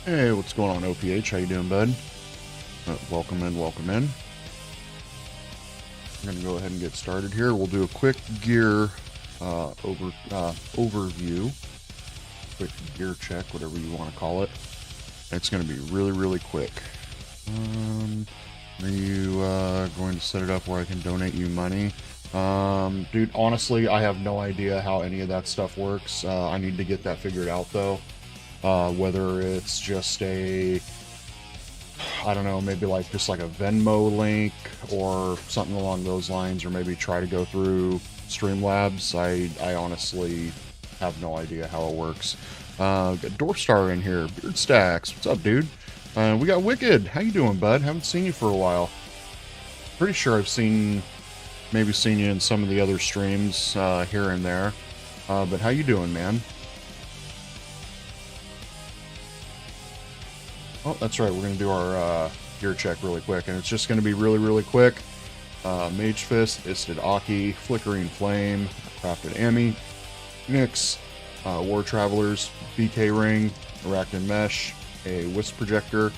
Hey, what's going on, OPH? How you doing, bud? Welcome in, welcome in. I'm going to go ahead and get started here. We'll do a quick gear overview, quick gear check, whatever you want to call it. It's going to be really quick. Are you going to set it up where I can donate you money? Dude, honestly, I have no idea how any of that stuff works. I need to get that figured out, though. Whether it's just I don't know, maybe like just like a Venmo link or something along those lines, or maybe try to go through Streamlabs. I honestly have no idea how it works. Got Dwarfstar in here, Beard Stacks, what's up, dude? We got Wicked, how you doing, bud? Haven't seen you for a while. Pretty sure I've maybe seen you in some of the other streams here and there. But how you doing, man? Oh, that's right. We're going to do our gear check really quick, and it's just going to be really quick. Mage Fist, Isted Aki, Flickering Flame, Crafted Ami, Nyx, War Travelers, BK Ring, Arachnid Mesh, a Wisp Projector,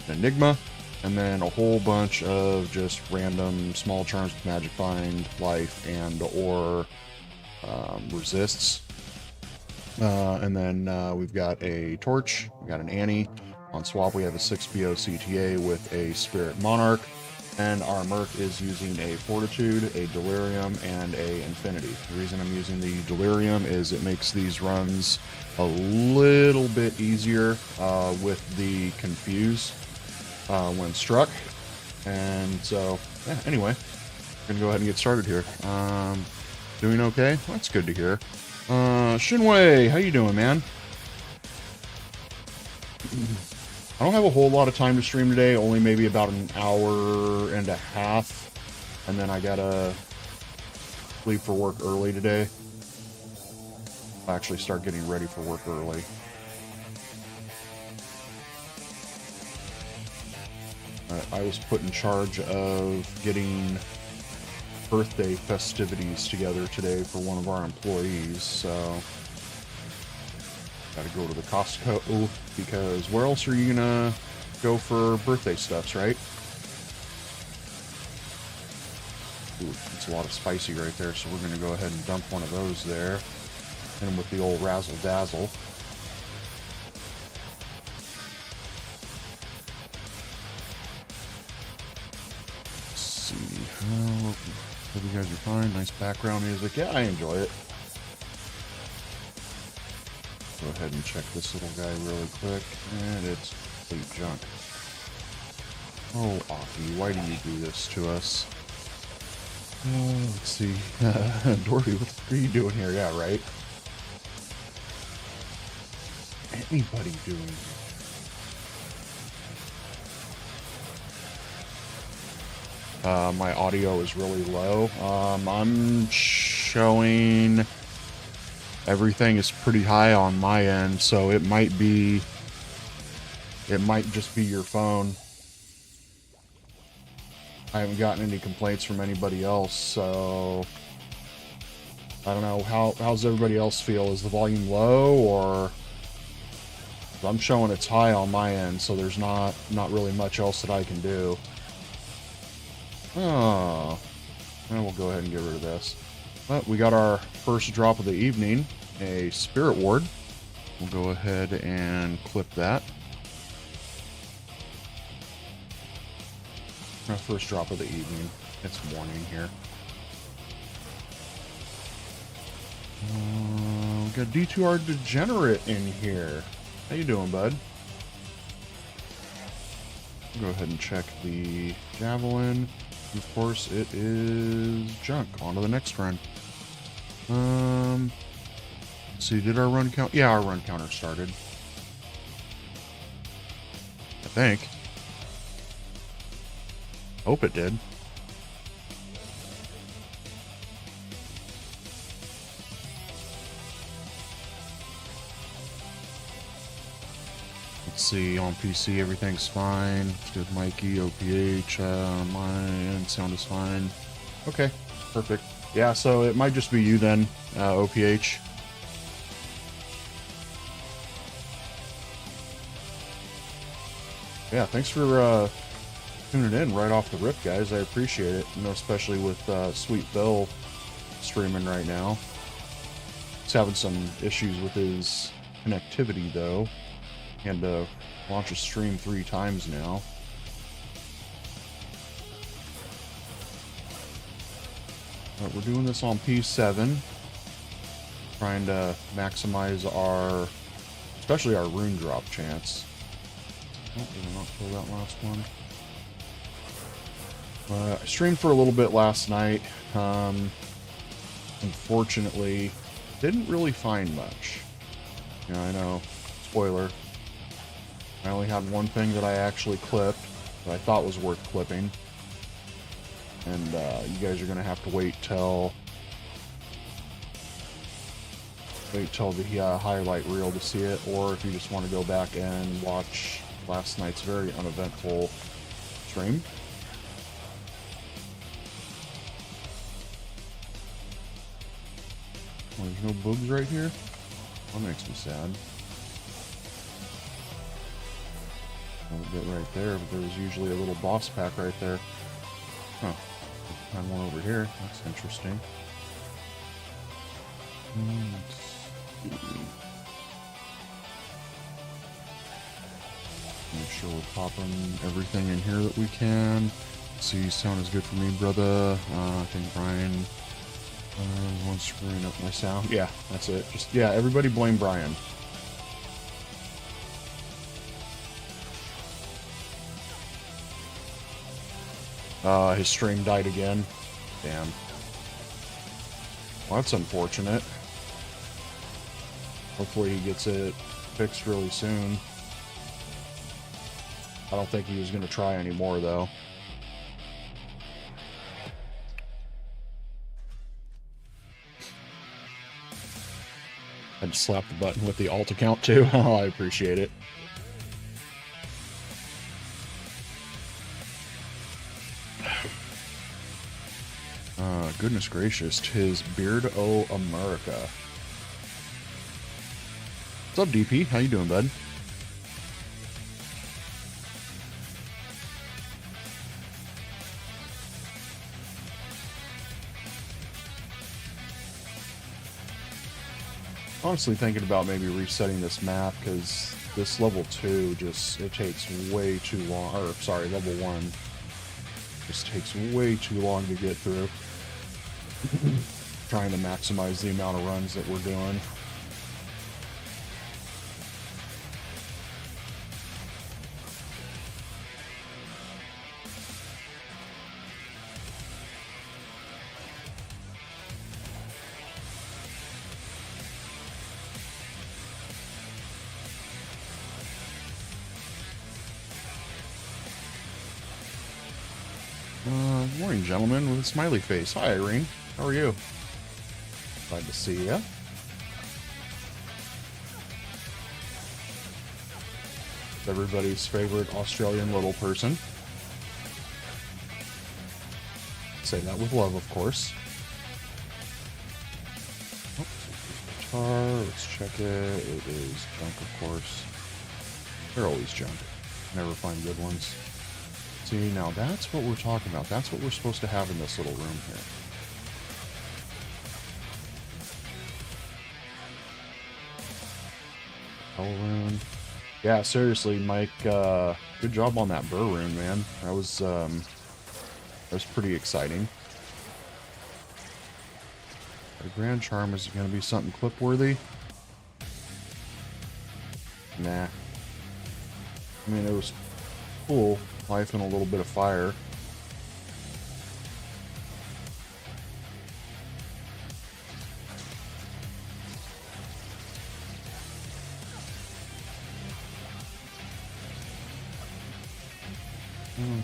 an Enigma, and then a whole bunch of just random small charms with Magic Find, Life, and or Resists. And then we've got a Torch, we got an Annie. On swap, we have a 6BO CTA with a Spirit Monarch, and our Merc is using a Fortitude, a Delirium, and a Infinity. The reason I'm using the Delirium is it makes these runs a little bit easier with the Confuse when struck. And so, yeah, anyway, we're going to go ahead and get started here. Doing okay? Well, that's good to hear. Shinwei, how you doing, man? I don't have a whole lot of time to stream today, only maybe about an hour and a half, and then I gotta leave for work early today. I'll actually start getting ready for work early. I was put in charge of getting birthday festivities together today for one of our employees, so gotta go to the Costco, because where else are you gonna go for birthday stuffs, right? Ooh, it's a lot of spicy right there, so we're gonna go ahead and dump one of those there. And with the old razzle dazzle. Let's see. Hope you guys are fine. Nice background music. Yeah, I enjoy it. Go ahead and check this little guy really quick, and it's complete junk. Oh, Aki, why do you do this to us? Let's see. Dorothy, what are you doing here? Yeah, right? Anybody doing here? My audio is really low. I'm showing... Everything is pretty high on my end, so it might just be your phone. I haven't gotten any complaints from anybody else, so I don't know. How's everybody else feel? Is the volume low, or I'm showing it's high on my end, so there's not really much else that I can do. Oh, and we'll go ahead and get rid of this. But we got our first drop of the evening, a Spirit Ward. We'll go ahead and clip that. Our first drop of the evening. It's morning here. We got D2R Degenerate in here. How you doing, bud? Go ahead and check the Javelin. Of course, it is junk. On to the next run. Let's see, did our run count? Yeah, our run counter started. I think. Hope it did. Let's see, on PC everything's fine. It's good, Mikey, OPH, my end sound is fine. Okay, perfect. Yeah, so it might just be you then, OPH. Yeah, thanks for tuning in right off the rip, guys. I appreciate it. You know, especially with Sweet Bill streaming right now. He's having some issues with his connectivity, though. And launch a stream 3 times now. Alright, we're doing this on P7. Trying to maximize our, especially our rune drop chance. Oh, did I not kill that last one? I streamed for a little bit last night. Unfortunately, didn't really find much. Yeah, I know. Spoiler. I only had one thing that I actually clipped that I thought was worth clipping. And you guys are going to have to wait till the highlight reel to see it, or if you just want to go back and watch last night's very uneventful stream. Oh, there's no bugs right here? That makes me sad. A little bit right there, but there's usually a little boss pack right there. Huh. Find one over here. That's interesting. Let's see. Make sure we're popping everything in here that we can. See, sound is good for me, brother. I think Brian wants screwing up my sound. Yeah, that's it. Just, yeah, everybody blame Brian. His stream died again. Damn. Well, that's unfortunate. Hopefully he gets it fixed really soon. I don't think he was going to try anymore, though. I just slapped the button with the alt account, too. Oh, I appreciate it. Goodness gracious, 'tis Beard O America. What's up, DP? How you doing, bud? Honestly thinking about maybe resetting this map, because this level 2 just, it takes way too long, or sorry, level 1 just takes way too long to get through. Trying to maximize the amount of runs that we're doing. Morning, gentlemen, with a smiley face. Hi, Irene. How are you? Glad to see ya. Everybody's favorite Australian little person. Say that with love, of course. Oh, guitar. Let's check it. It is junk, of course. They're always junk. Never find good ones. See, now that's what we're talking about. That's what we're supposed to have in this little room here. Hell rune. Yeah, seriously, Mike, good job on that burr rune, man. That was pretty exciting. The Grand Charm, is going to be something clip-worthy? Nah. I mean, it was cool. Life and a little bit of fire.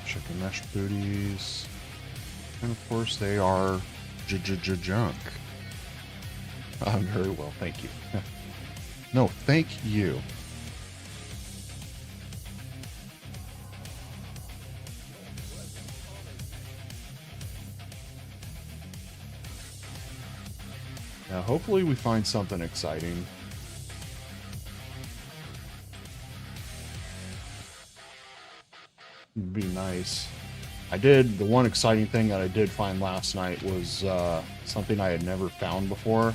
Chicken mesh booties. And of course they are junk. Very well, thank you. No, thank you. Now, hopefully we find something exciting. be nice. The one exciting thing that I did find last night was something I had never found before.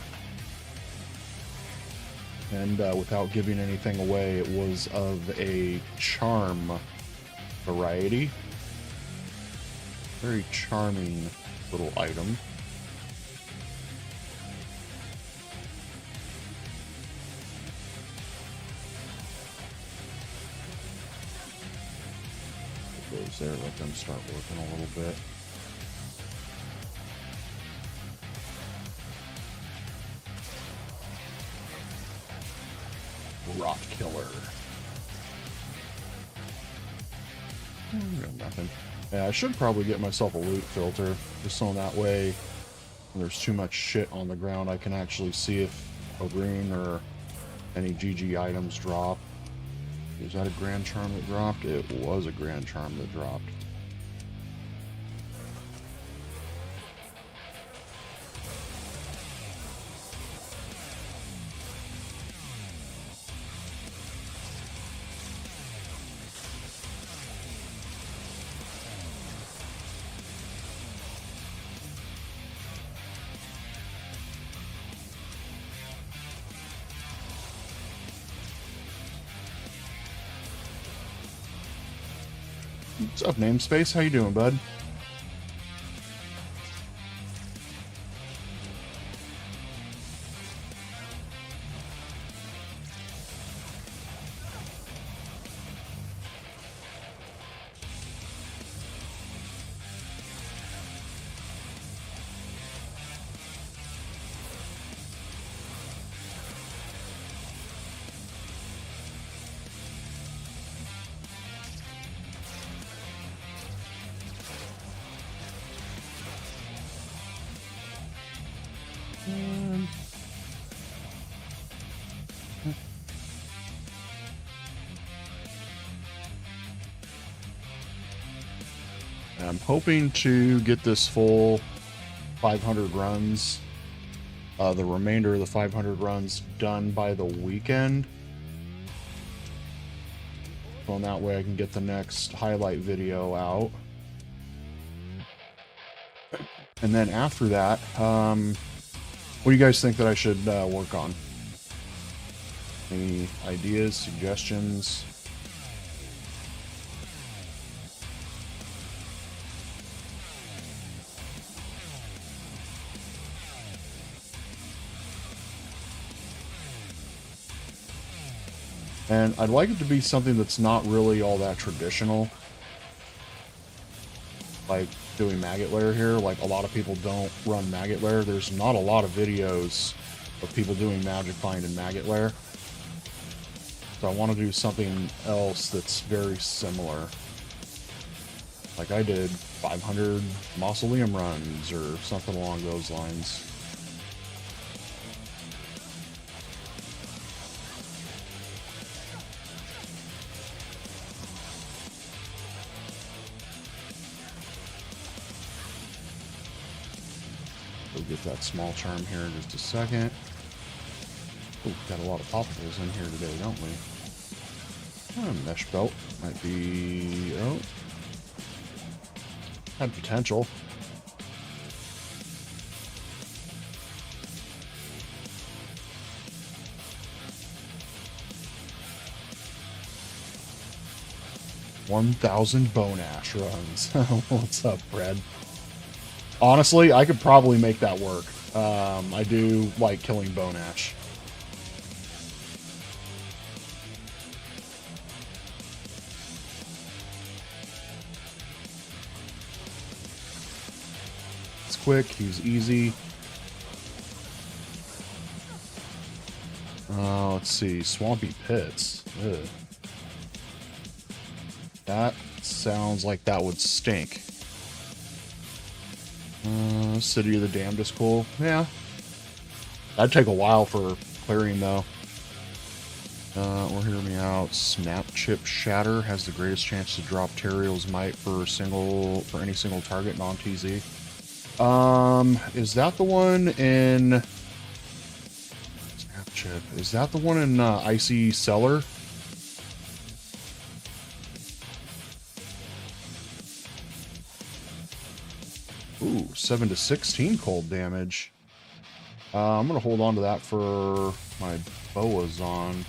And without giving anything away, it was of a charm variety. Very charming little item. Goes there, let them start working a little bit. Rot killer. Nothing. Yeah, I should probably get myself a loot filter, just so that way when there's too much shit on the ground I can actually see if a rune or any GG items drop. Was that a Grand Charm that dropped? It was a Grand Charm that dropped. What's up, Namespace? How you doing, bud? I'm hoping to get this full 500 runs, the remainder of the 500 runs done by the weekend. So in that way I can get the next highlight video out. And then after that, what do you guys think that I should work on? Any ideas, suggestions? And I'd like it to be something that's not really all that traditional. Like doing maggot lair here. Like a lot of people don't run maggot lair. There's not a lot of videos of people doing magic find in maggot lair. So I want to do something else that's very similar. Like I did 500 mausoleum runs or something along those lines. We'll get that small charm here in just a second. Oh, got a lot of popsicles in here today, don't we? Mesh belt might be... oh. Had potential. $1,000 bone ash runs. What's up, Fred? Honestly, I could probably make that work. I do like killing bone ash. It's quick, he's easy. Let's see, Swampy Pits. Ugh. That sounds like that would stink. City of the Damned is cool. Yeah. That'd take a while for clearing, though. Or hear me out. Snap Chip Shatter has the greatest chance to drop Teriel's Might for any single target, non-TZ. Is that the one in... Snap Chip. Is that the one in Icy Cellar? 7 to 16 cold damage. I'm going to hold on to that for my boas on.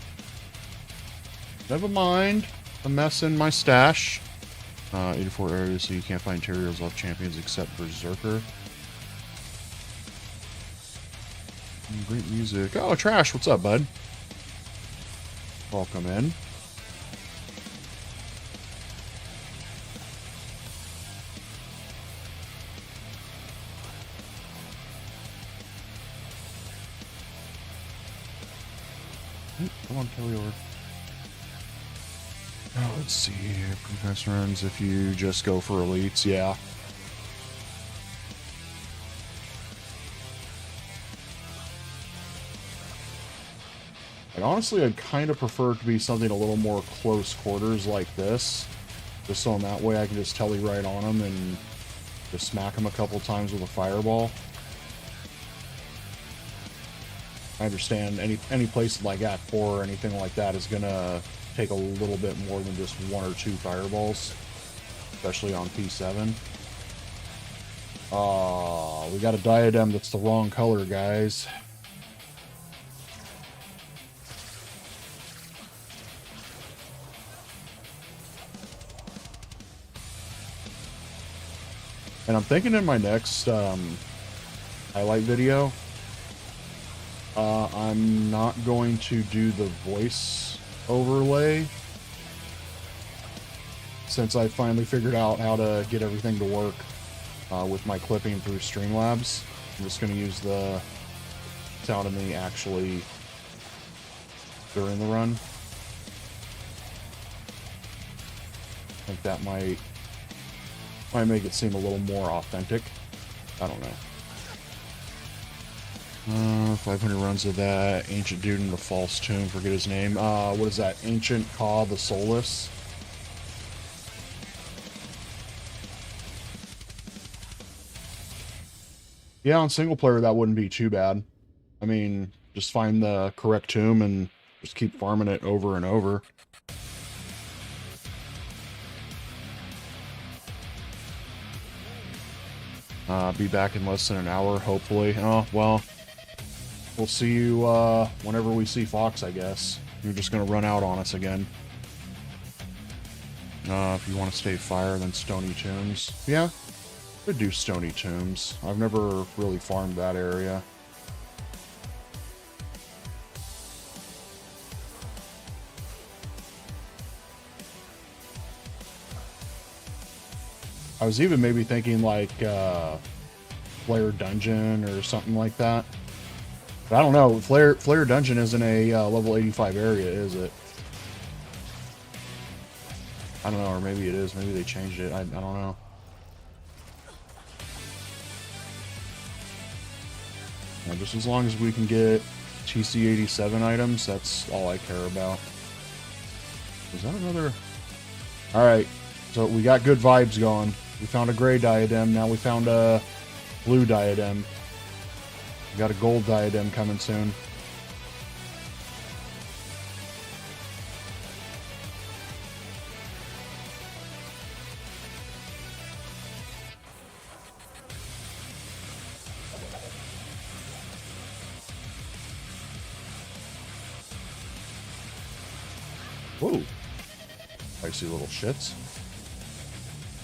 Never mind the mess in my stash. 84 areas, so you can't find Terriers left champions except Berserker. Great music. Oh, Trash, what's up, bud? Welcome in. Come on, Kelly over. Oh, let's see here. Professor runs if you just go for elites, yeah. And honestly, I'd kind of prefer it to be something a little more close quarters like this. Just so in that way I can just telly right on him and just smack him a couple times with a fireball. I understand any place like Act 4 or anything like that is going to take a little bit more than just 1 or 2 fireballs. Especially on P7. We got a diadem that's the wrong color, guys. And I'm thinking in my next highlight video, I'm not going to do the voice overlay, since I finally figured out how to get everything to work with my clipping through Streamlabs. I'm just going to use the sound of me actually during the run. I think that might make it seem a little more authentic. I don't know. 500 runs of that. Ancient dude in the false tomb. Forget his name. What is that? Ancient Ka the Soulless. Yeah, on single player that wouldn't be too bad. I mean, just find the correct tomb and just keep farming it over and over. Be back in less than an hour, hopefully. Oh, well, we'll see you whenever we see Fox, I guess. You're just going to run out on us again. If you want to stay fire, then Stony Tombs. Yeah, could do Stony Tombs. I've never really farmed that area. I was even maybe thinking like Flare Dungeon or something like that. But I don't know. Flare Dungeon isn't a level 85 area, is it? I don't know, or maybe it is. Maybe they changed it. I don't know. Yeah, just as long as we can get TC87 items, that's all I care about. Is that another? Alright, so we got good vibes going. We found a gray diadem, now we found a blue diadem. We got a gold diadem coming soon. Whoa. Icy little shits.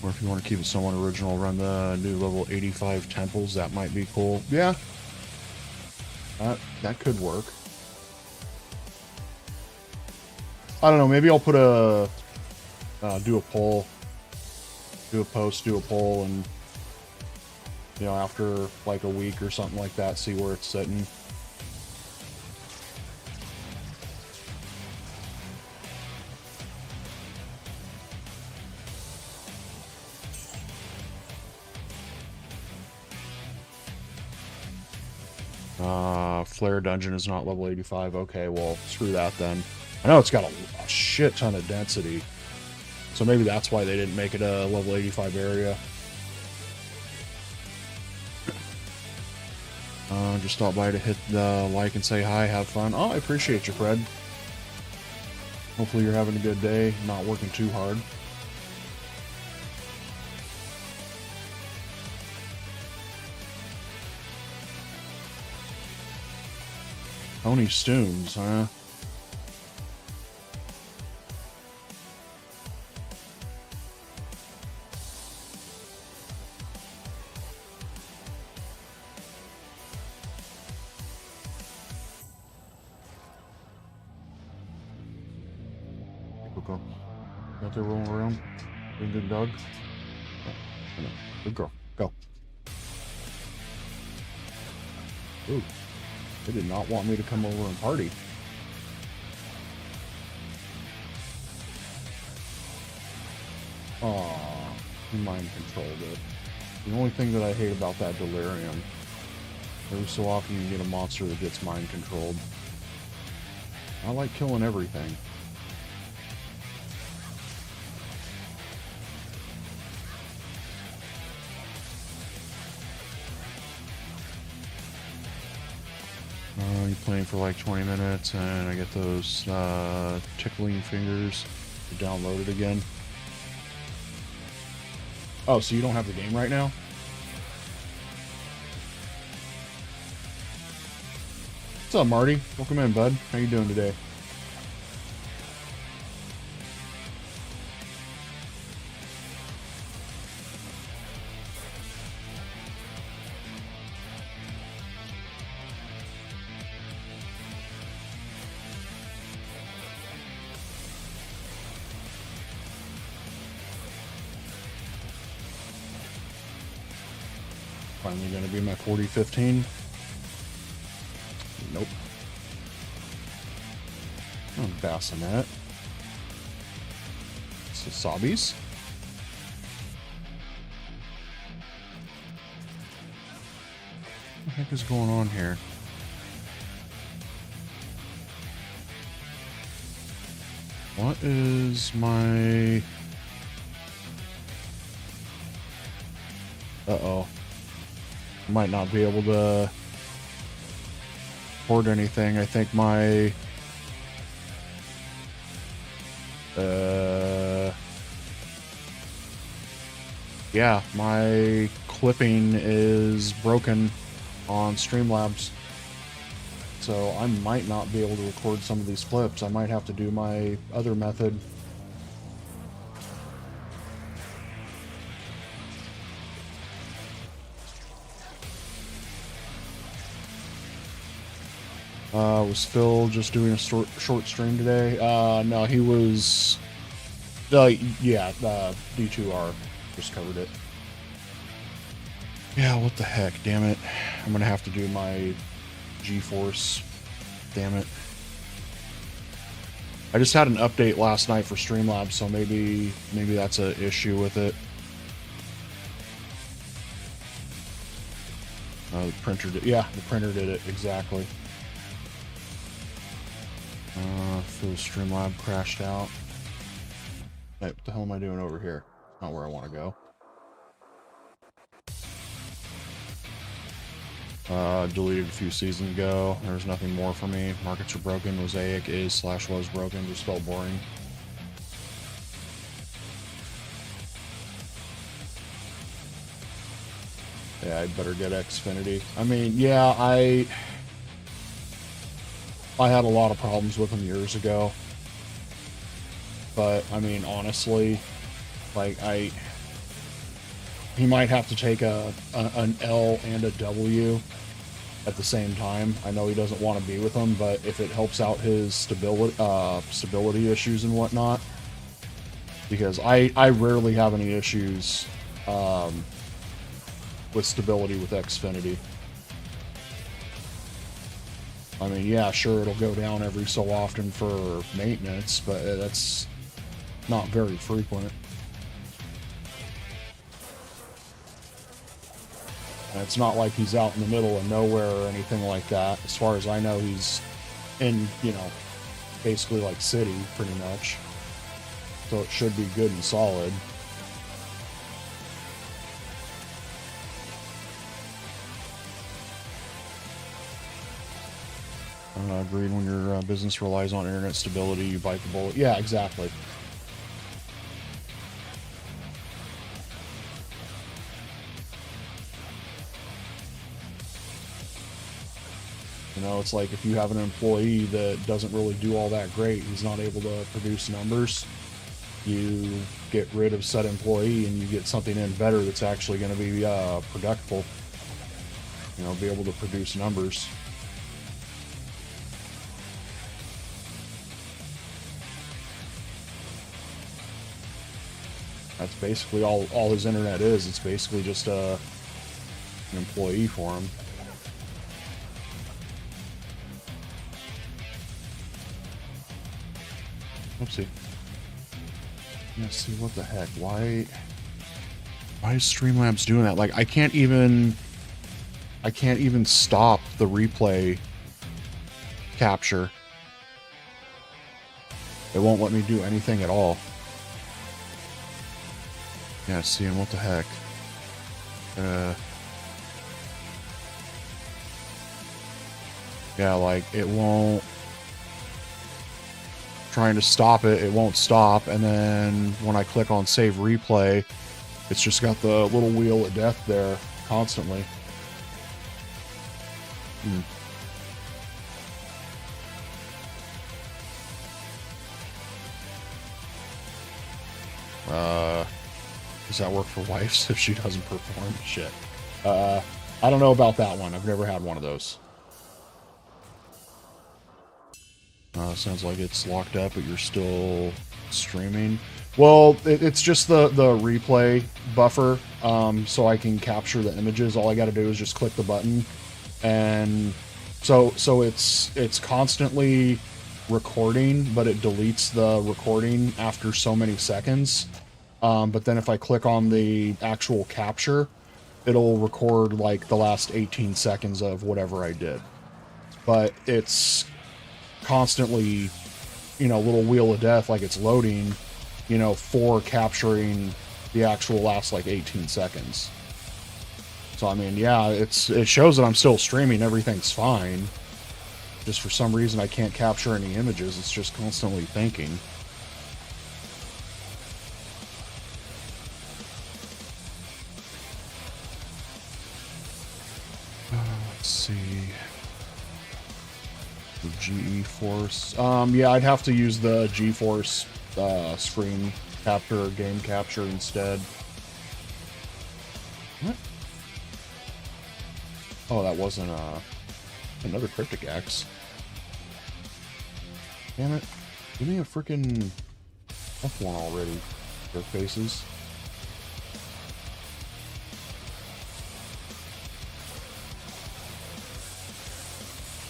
Or if you want to keep it somewhat original, run the new level 85 temples. That might be cool. Yeah. That could work. I don't know. Maybe I'll put a... do a poll. Do a post, do a poll, and... You know, after like a week or something like that, see where it's sitting. Flare Dungeon is not level 85. Okay, well, screw that then. I know it's got a shit ton of density. So maybe that's why they didn't make it a level 85 area. Just stop by to hit the like and say hi, have fun. Oh, I appreciate you, Fred. Hopefully you're having a good day, not working too hard. Tony Stoons, huh? Go. Out there rolling around. Doing good, dog. Oh, no. Good girl. Go. Ooh. They did not want me to come over and party. Aw, he mind controlled it. The only thing that I hate about that delirium, every so often you get a monster that gets mind controlled. I like killing everything. You're playing for like 20 minutes and I get those tickling fingers to download it again. Oh, so you don't have the game right now? What's up, Marty? Welcome in, bud. How you doing today? Finally gonna be my 40-15. Nope. Oh, bassinet. Sasabi's. What the heck is going on here? What is my... Uh-oh. Might not be able to record anything. I think my yeah, my clipping is broken on Streamlabs, so I might not be able to record some of these clips. I might have to do my other method. Was Phil just doing a short stream today? No, he was... yeah, D2R just covered it. Yeah, what the heck, damn it. I'm gonna have to do my GeForce. Damn it. I just had an update last night for Streamlabs, so maybe that's an issue with it. The printer did, yeah, the printer did it, exactly. So Streamlab crashed out. Hey, what the hell am I doing over here? Not where I want to go. Deleted a few seasons ago. There's nothing more for me. Markets are broken. Mosaic is/was broken. Just felt boring. Yeah, I'd better get Xfinity. I mean, yeah, I had a lot of problems with him years ago, but I mean, honestly, like he might have to take an L and a W at the same time. I know he doesn't want to be with them, but if it helps out his stability issues and whatnot, because I rarely have any issues with stability with Xfinity. I mean, yeah, sure, it'll go down every so often for maintenance, but that's not very frequent. And it's not like he's out in the middle of nowhere or anything like that. As far as I know, he's in, you know, basically like city, pretty much. So it should be good and solid. Agreed, when your business relies on internet stability, you bite the bullet. Yeah, exactly. You know, it's like if you have an employee that doesn't really do all that great, he's not able to produce numbers, you get rid of said employee and you get something in better that's actually going to be productful, you know, be able to produce numbers. That's basically all his internet is. It's basically just an employee for him. Oopsie. Let's see, what the heck? Why is Streamlabs doing that? Like, I can't even stop the replay capture. It won't let me do anything at all. Yeah, see, and what the heck? Yeah, like, it won't... Trying to stop it, it won't stop, and then when I click on save replay, it's just got the little wheel of death there constantly. Does that work for wives if she doesn't perform? Shit. I don't know about that one. I've never had one of those. Sounds like it's locked up, but you're still streaming. Well, it's just the replay buffer, so I can capture the images. All I got to do is just click the button, and so it's constantly recording, but it deletes the recording after so many seconds. But then if I click on the actual capture, it'll record like the last 18 seconds of whatever I did. But it's constantly, you know, little wheel of death, like it's loading, you know, for capturing the actual last like 18 seconds. So I mean, yeah, it shows that I'm still streaming, everything's fine. Just for some reason I can't capture any images. It's just constantly thinking. Let's see. The GeForce. Yeah, I'd have to use the GeForce screen capture or game capture instead. What? Oh, that wasn't another Cryptic X. Damn it. Give me a freaking F1 already. Their faces.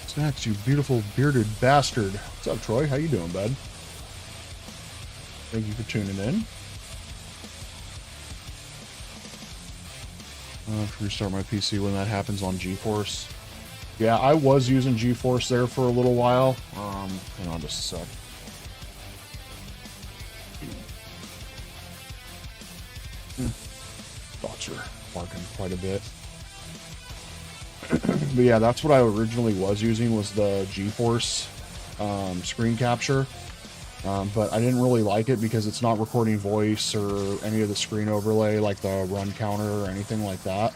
Snacks, you beautiful bearded bastard. What's up, Troy? How you doing, bud? Thank you for tuning in. I'll have to restart my PC when that happens on GeForce. Yeah, I was using GeForce there for a little while. Hang on just a sec. Dogs are barking quite a bit. But yeah, that's what I originally was using, was the GeForce screen capture. But I didn't really like it because it's not recording voice or any of the screen overlay, like the run counter or anything like that.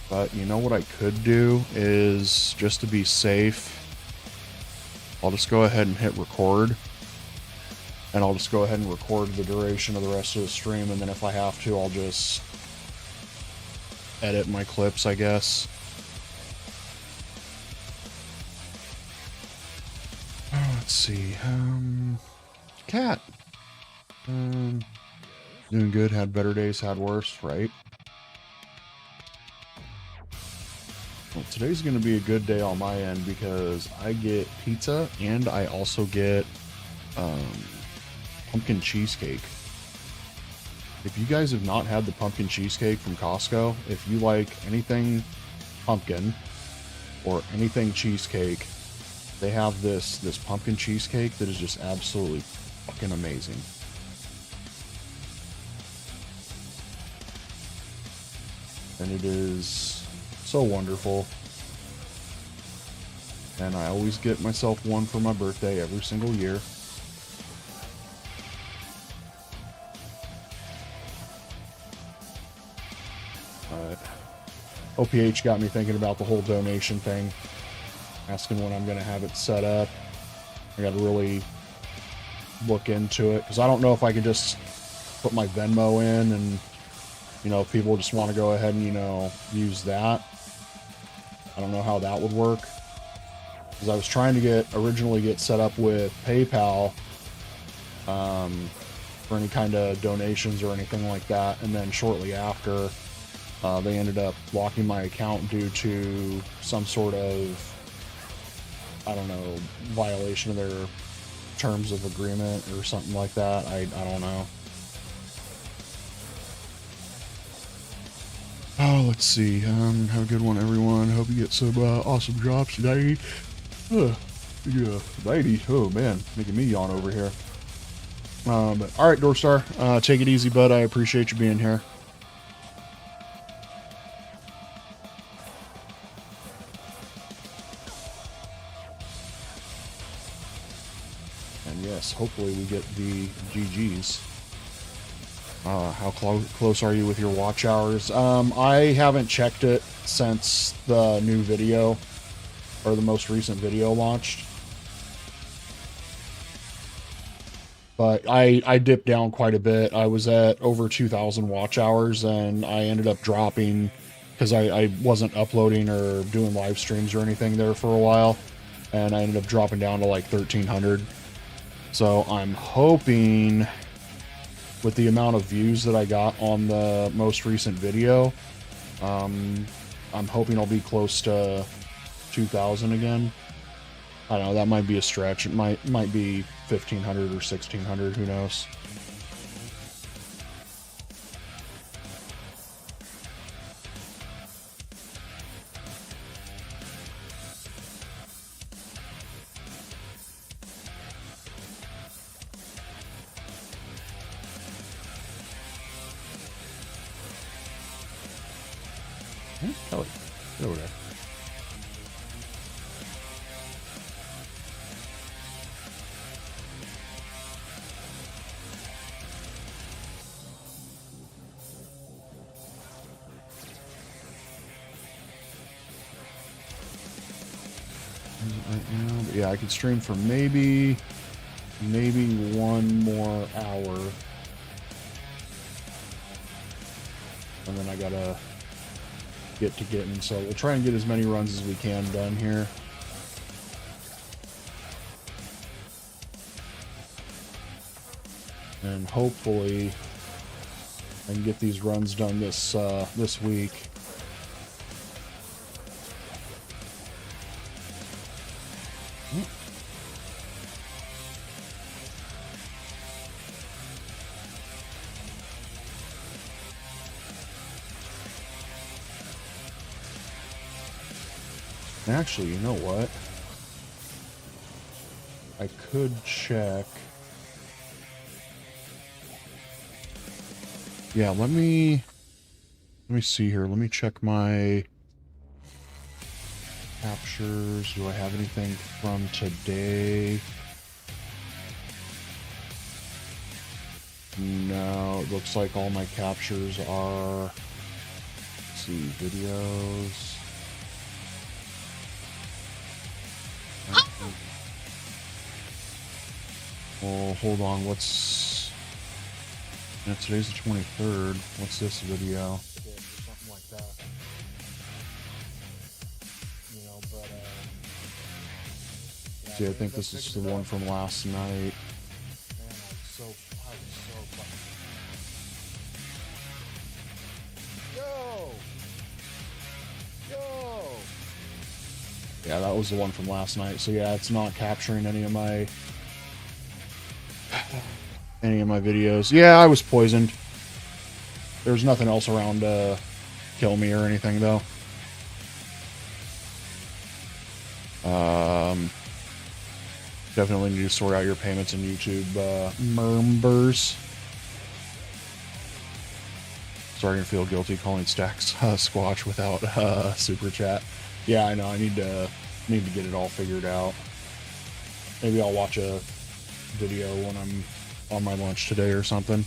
But you know what I could do is, just to be safe, I'll just go ahead and hit record. And I'll just go ahead and record the duration of the rest of the stream, and then if I have to, I'll just edit my clips, I guess. Let's see. Cat. Doing good. Had better days, had worse, right? Well, today's going to be a good day on my end because I get pizza and I also get pumpkin cheesecake. If you guys have not had the pumpkin cheesecake from Costco, if you like anything pumpkin or anything cheesecake, they have this pumpkin cheesecake that is just absolutely fucking amazing. And it is so wonderful. And I always get myself one for my birthday every single year. But OPH got me thinking about the whole donation thing, asking when I'm going to have it set up. I got to really look into it, because I don't know if I can just put my Venmo in and, you know, if people just want to go ahead and, you know, use that. I don't know how that would work, because I was trying to originally get set up with PayPal for any kind of donations or anything like that, and then shortly after they ended up blocking my account due to some sort of, I don't know, violation of their terms of agreement or something like that. I don't know. Oh, let's see. Have a good one, everyone. Hope you get some awesome drops today. Yeah, 90. Oh man, making me yawn over here. But all right, Doorstar, take it easy, bud. I appreciate you being here. And yes, hopefully we get the GGs. How close are you with your watch hours? I haven't checked it since the new video, or the most recent video launched. But I dipped down quite a bit. I was at over 2,000 watch hours, and I ended up dropping because I wasn't uploading or doing live streams or anything there for a while, and I ended up dropping down to like 1,300. So I'm hoping, with the amount of views that I got on the most recent video, I'm hoping I'll be close to 2,000 again. I don't know, that might be a stretch. It might be 1,500 or 1,600, who knows. Kelly, get over there. Right now, but yeah, I could stream for maybe 1 more hour, and then I gotta get to getting. So we'll try and get as many runs as we can done here. And hopefully I can get these runs done this week. Actually, you know what? I could check. Yeah, let me see here. Let me check my captures. Do I have anything from today? No, it looks like all my captures are, let's see, videos. Well, hold on, yeah, today's the 23rd. What's this video? Something like that. You know, but, yeah, see, I think this is the one from last night. Man, I was so fucking... Yo! Yeah, that was the one from last night. So yeah, it's not capturing any of my videos. Yeah, I was poisoned. There's nothing else around to kill me or anything, though. Definitely need to sort out your payments in YouTube, members. Starting to feel guilty calling Stacks Squatch without super chat. Yeah, I know. I need to get it all figured out. Maybe I'll watch a video when I'm on my lunch today or something.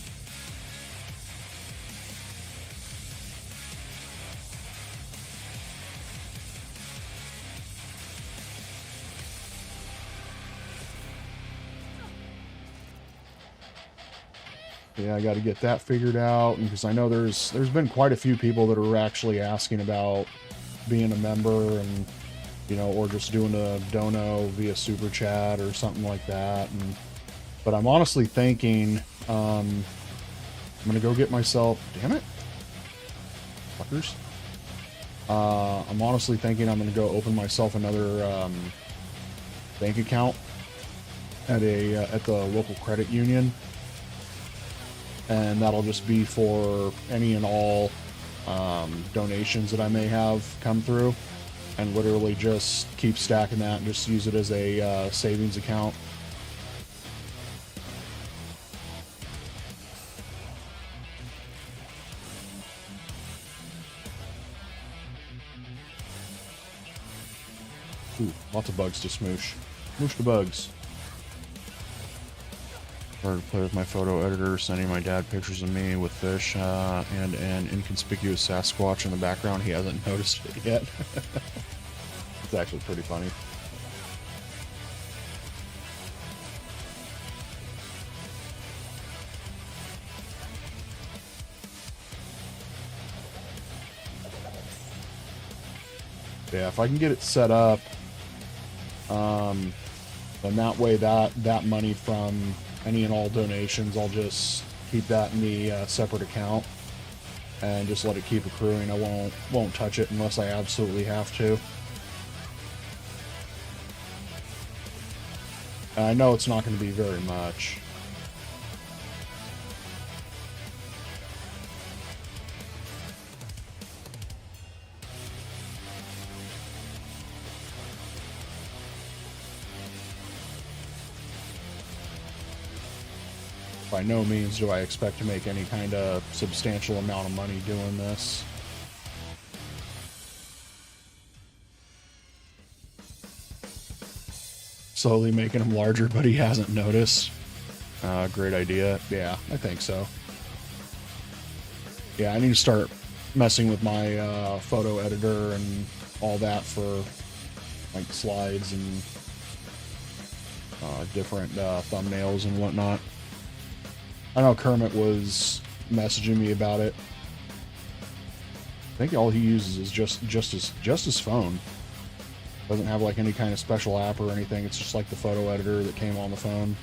Yeah, I got to get that figured out, and because I know there's been quite a few people that are actually asking about being a member, and you know, or just doing a dono via super chat or something like that. And but I'm honestly thinking I'm gonna go get myself. Damn it, fuckers! I'm honestly thinking I'm gonna go open myself another bank account at the local credit union. And that'll just be for any and all donations that I may have come through, and literally just keep stacking that and just use it as a savings account. Ooh, lots of bugs to smoosh. Smoosh the bugs. Started to play with my photo editor, sending my dad pictures of me with fish and an inconspicuous Sasquatch in the background. He hasn't noticed it yet. It's actually pretty funny. Yeah, if I can get it set up, then that way that money from any and all donations, I'll just keep that in the separate account and just let it keep accruing. I won't touch it unless I absolutely have to. And I know it's not going to be very much. By no means do I expect to make any kind of substantial amount of money doing this. Slowly making him larger, but he hasn't noticed. Great idea. Yeah, I think so. Yeah, I need to start messing with my photo editor and all that for like slides and different thumbnails and whatnot. I know Kermit was messaging me about it. I think all he uses is just his phone. Doesn't have like any kind of special app or anything. It's just like the photo editor that came on the phone.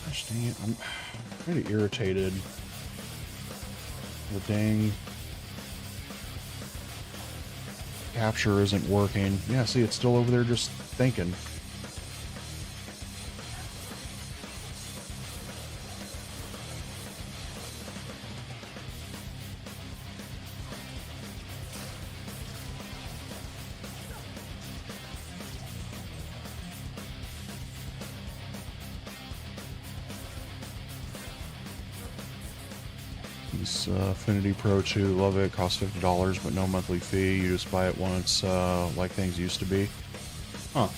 Gosh dang it, I'm kind of irritated. The dang capture isn't working. Yeah, see, it's still over there just thinking. This Affinity Pro 2, love it, costs $50, but no monthly fee. You just buy it once, like things used to be. Huh.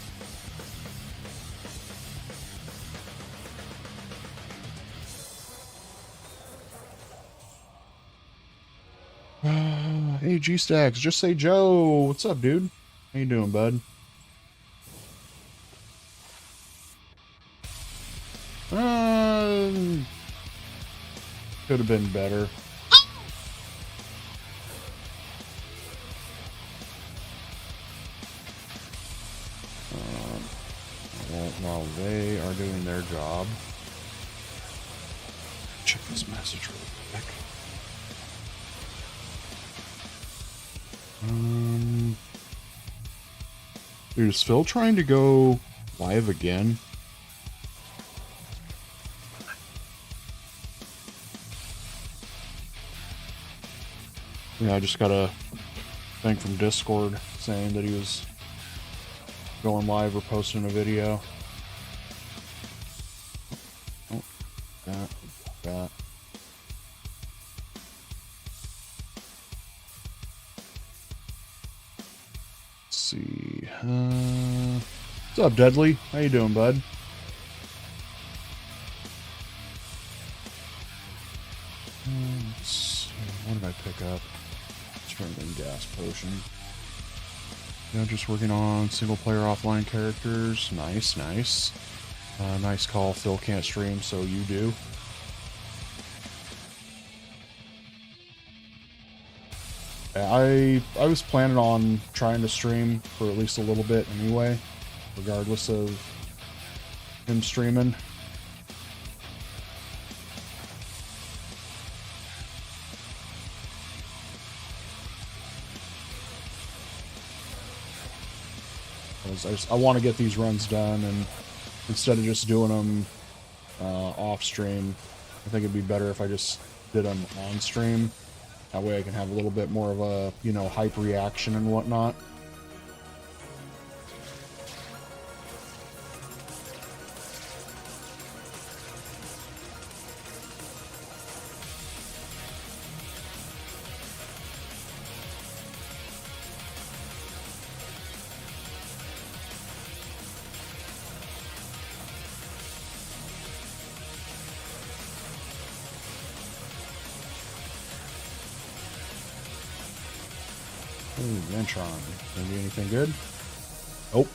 Hey, G-Stacks, just say Joe. What's up, dude? How you doing, bud? Could have been better. While they are doing their job. Check this message real quick. Dude, is Phil trying to go live again? Yeah, I just got a thing from Discord saying that he was going live or posting a video. Oh, that. Let's see. What's up, Deadly? How you doing, bud? Let's see. What did I pick up? Let's turn the gas potion. Yeah, just working on single player offline characters. Nice, nice. Nice call. Phil can't stream, so you do. I was planning on trying to stream for at least a little bit anyway, regardless of him streaming. I want to get these runs done, and instead of just doing them off stream, I think it'd be better if I just did them on stream. That way I can have a little bit more of a, you know, hype reaction and whatnot. Ooh, Ventron. Gonna be anything good? Nope.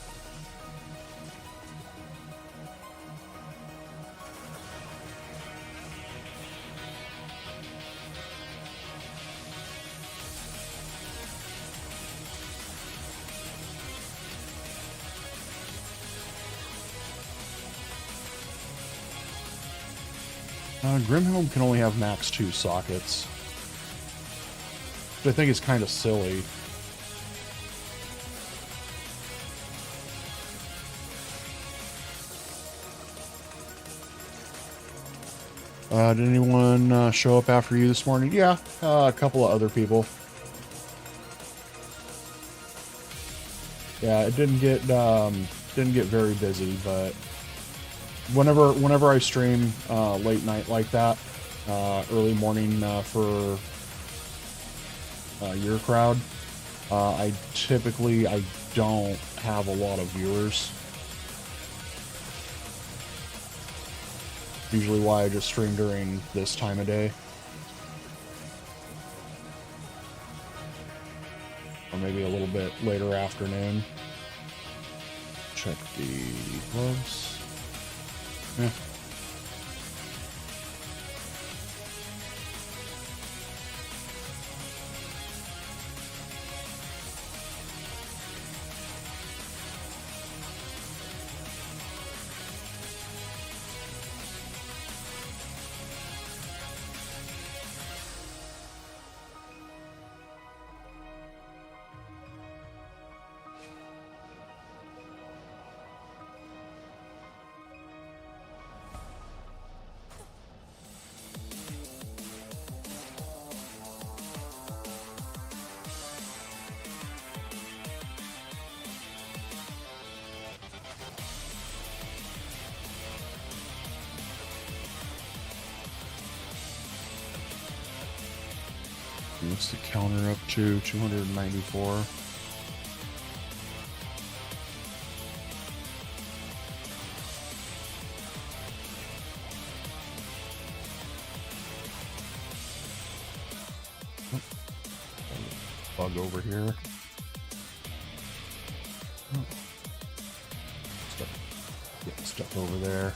Grimhelm can only have max 2 sockets, which I think is kind of silly. Did anyone show up after you this morning? Yeah, a couple of other people. Yeah, it didn't get very busy, but whenever I stream late night like that, early morning for your crowd, I don't have a lot of viewers. Usually why I just stream during this time of day. Or maybe a little bit later afternoon. Check the gloves. Yeah. What's the counter up to? 294. Bug over here. Getting stuff over there.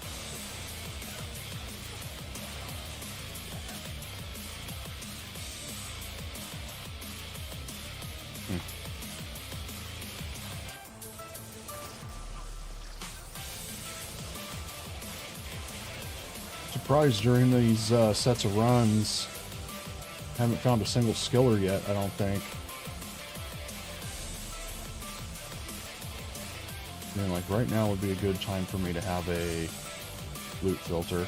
Surprised during these sets of runs, haven't found a single skiller yet, I don't think. I mean, like right now would be a good time for me to have a loot filter.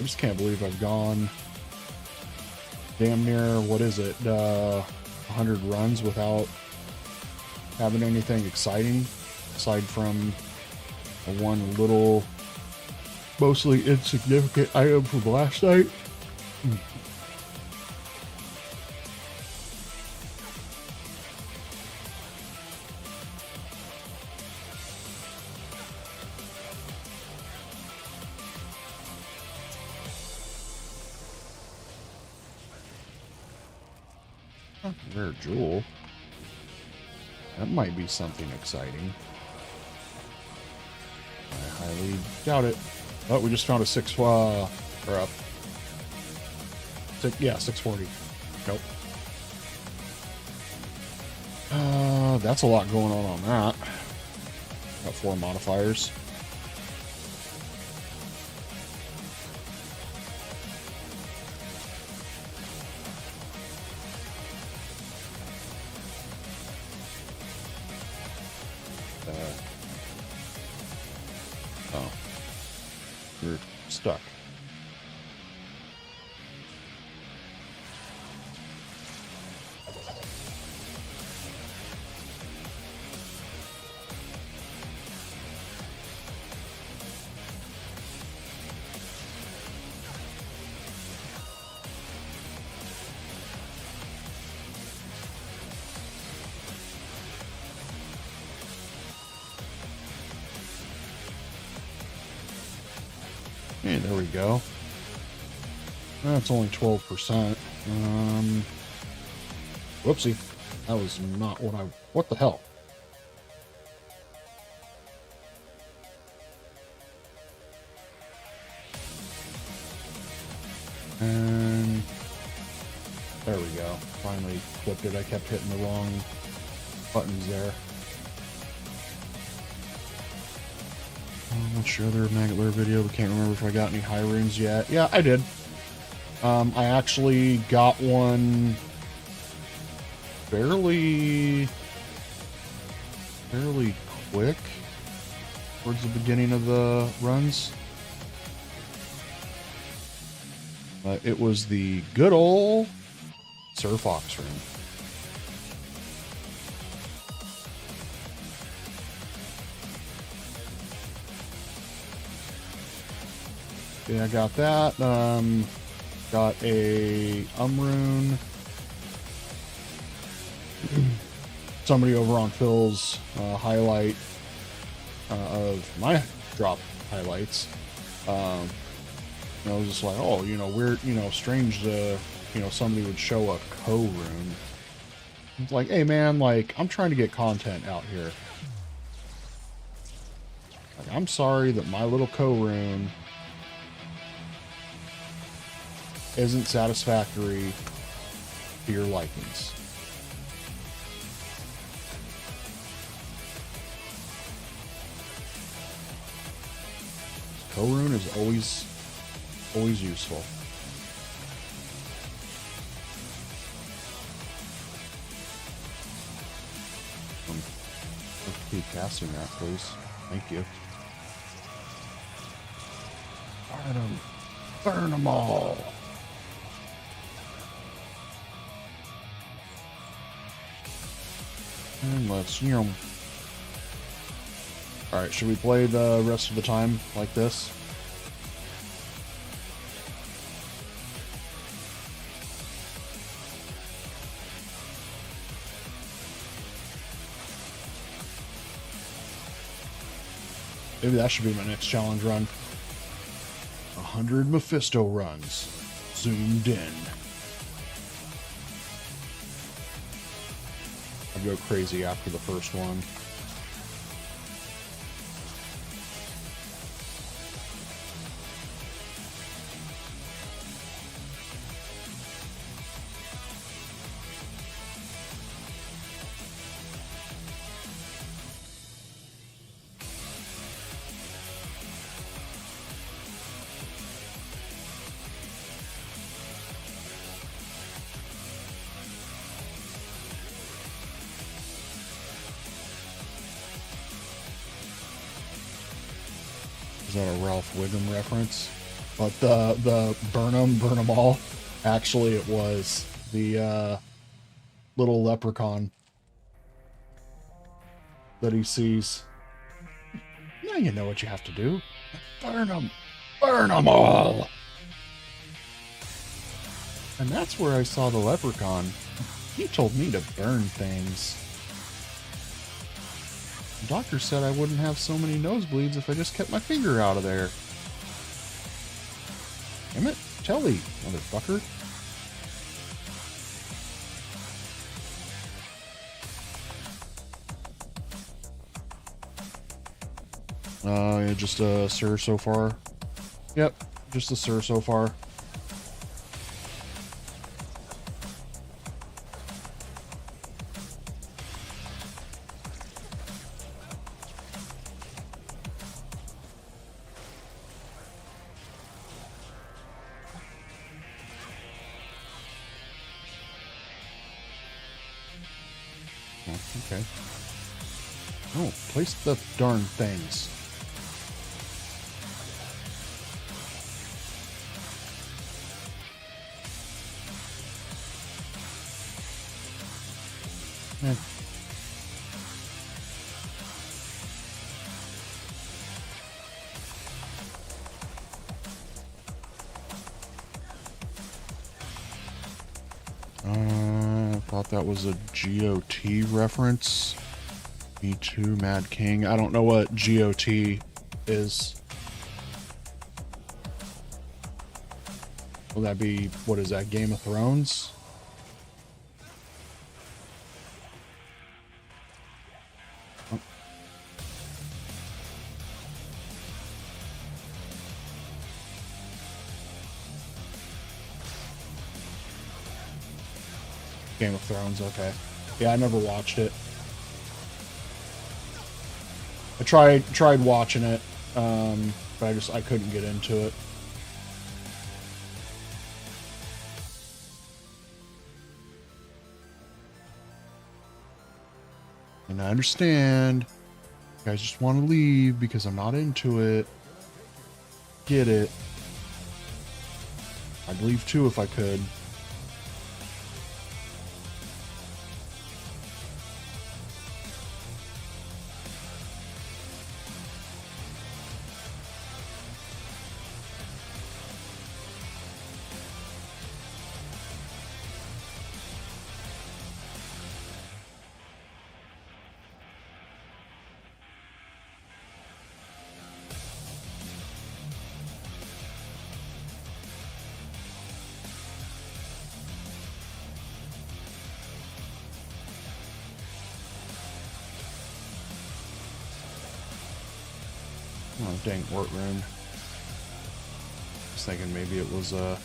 just can't believe I've gone damn near, what is it, 100 runs without having anything exciting, aside from one little, mostly insignificant item from last night. Rare jewel. That might be something exciting. I highly doubt it. Oh, we just found a 640. Nope. That's a lot going on that. Got 4 modifiers. Oh. We're stuck. Hey, there we go. That's only 12%. Whoopsie. That was not what I... What the hell? And... There we go. Finally flipped it. I kept hitting the wrong buttons there. What's your other maggot lair video? We can't remember if I got any high rings yet. Yeah, I did. I actually got one fairly quick towards the beginning of the runs. It was the good old Sir Fox ring. Yeah, I got that. Got a rune. Somebody over on Phil's highlight of my drop highlights. I was just like, oh, weird, strange to, somebody would show a co-rune. It's like, hey man, like, I'm trying to get content out here. Like, I'm sorry that my little co-rune isn't satisfactory to your likings. Co-rune is always useful. Let's keep casting that, please. Thank you. Burn them. Burn them all. And let's, Alright, should we play the rest of the time like this? Maybe that should be my next challenge run. 100 Mephisto runs. Zoomed in. I'll go crazy after the first one. Is that a Ralph Wiggum reference? But the burn 'em all, actually it was the little leprechaun that he sees. Now you know what you have to do. Burn 'em! Burn 'em all! And that's where I saw the leprechaun. He told me to burn things. The doctor said I wouldn't have so many nosebleeds if I just kept my finger out of there. Damn it, Telly, motherfucker. Yeah, just a sir so far. Yep, just a sir so far. Okay. Oh, place the darn things. Eh. I thought that was a GOT reference. Me too, Mad King. I don't know what GOT is. Will that be, what is that, Game of Thrones? Oh. Game of Thrones, okay. Yeah, I never watched it. I tried watching it, but I couldn't get into it. And I understand you guys just want to leave because I'm not into it. Get it. I'd leave too if I could. Oh, dang, work room. I was thinking maybe it was ohm.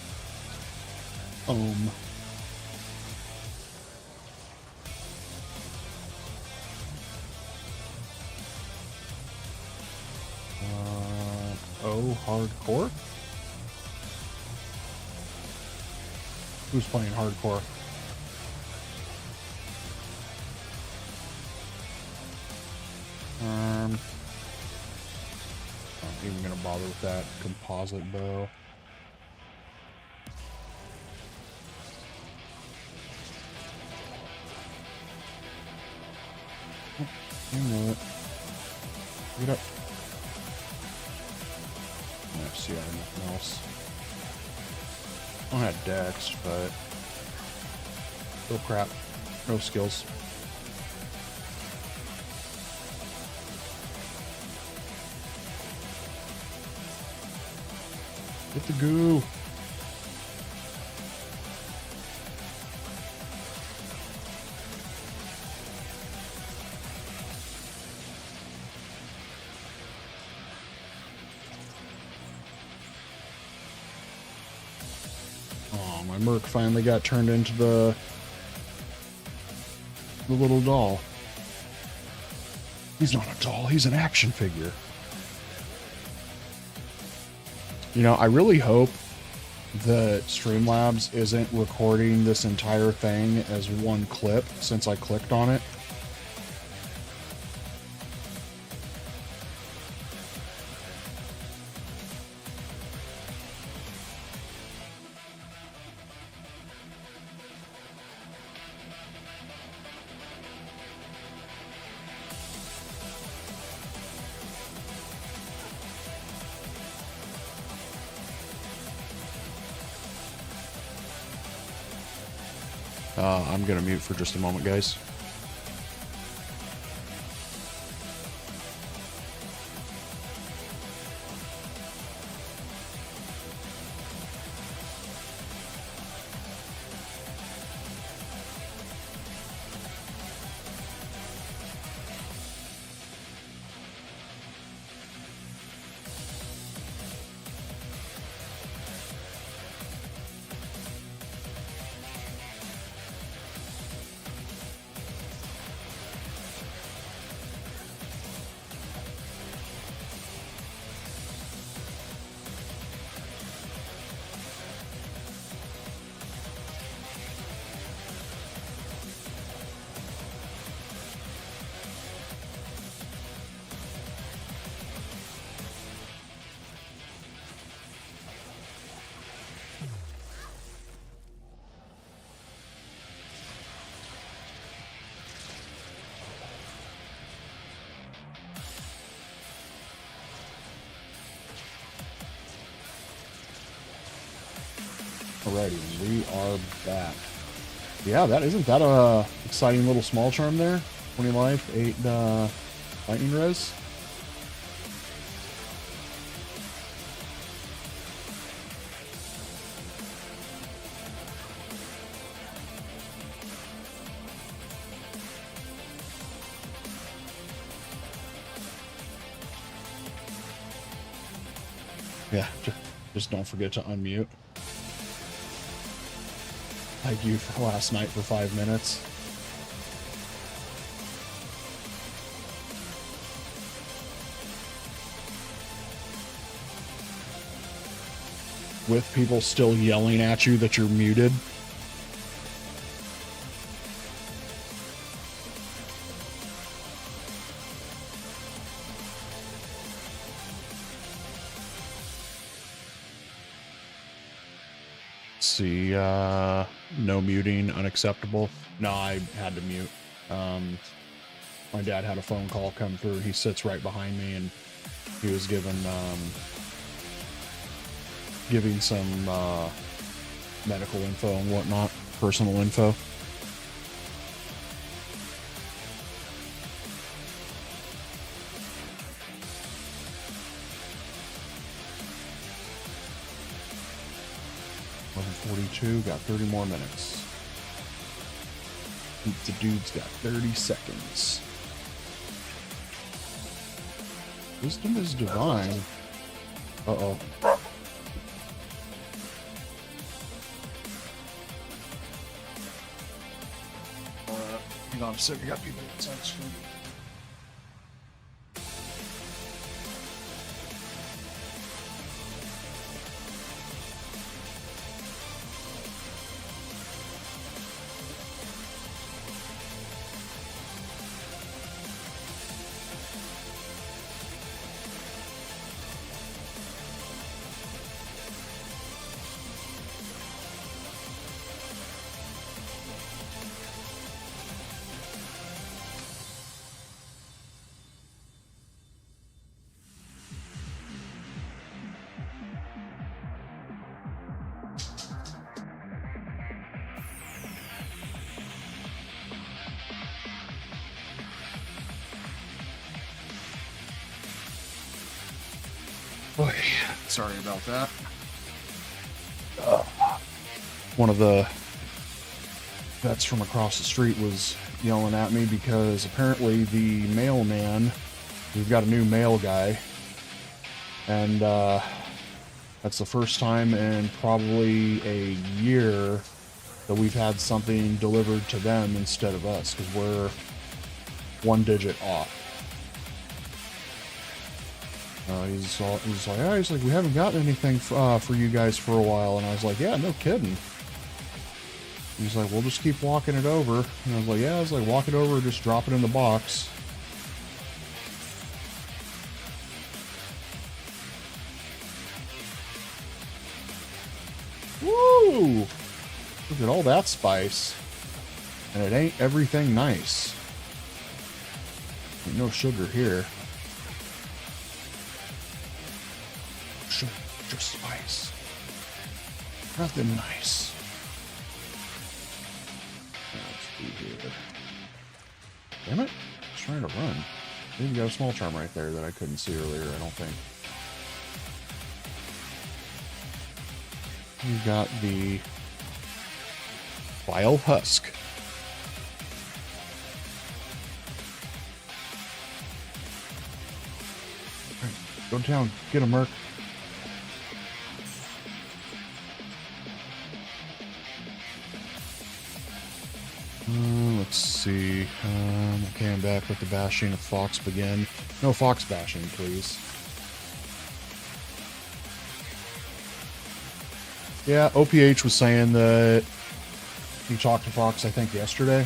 Oh, hardcore? Who's playing hardcore? Not even gonna bother with that composite bow. Oh, you know it. Get up. Yeah, see, I have nothing else. I don't have dex, but oh crap, no skills. Get the goo. Oh, my Merc finally got turned into the little doll. He's not a doll, he's an action figure. You know, I really hope that Streamlabs isn't recording this entire thing as one clip since I clicked on it. I'm going to mute for just a moment, guys. Alrighty, we are back. Yeah, that isn't that a exciting little small charm there? 20 life, 8 lightning res. Yeah, just don't forget to unmute. Like you for last night for 5 minutes. With people still yelling at you that you're muted. See, no muting, unacceptable. No, I had to mute. My dad had a phone call come through. He sits right behind me, and he was giving some medical info and whatnot, personal info. Got 30 more minutes. The dude's got 30 seconds. Wisdom is divine. Uh-oh. Hang on a second, I got people inside the screen. Boy, sorry about that. One of the vets from across the street was yelling at me because apparently the mailman, we've got a new mail guy, and that's the first time in probably a year that we've had something delivered to them instead of us, because we're 1 digit off. He's like, yeah, he's like, we haven't gotten anything for you guys for a while. And I was like, yeah, no kidding. He's like, we'll just keep walking it over. And I was like, yeah, I was like, walk it over, just drop it in the box. Woo! Look at all that spice. And it ain't everything nice. Ain't no sugar here. Just spice. Nothing nice. Damn it. I was trying to run. I think you got a small charm right there that I couldn't see earlier, I don't think. You got the Vile Husk. Right, go down. Get him, Merc. Let's see. Okay, I'm back with the bashing of Fox again. No Fox bashing, please. Yeah, OPH was saying that he talked to Fox, I think, yesterday.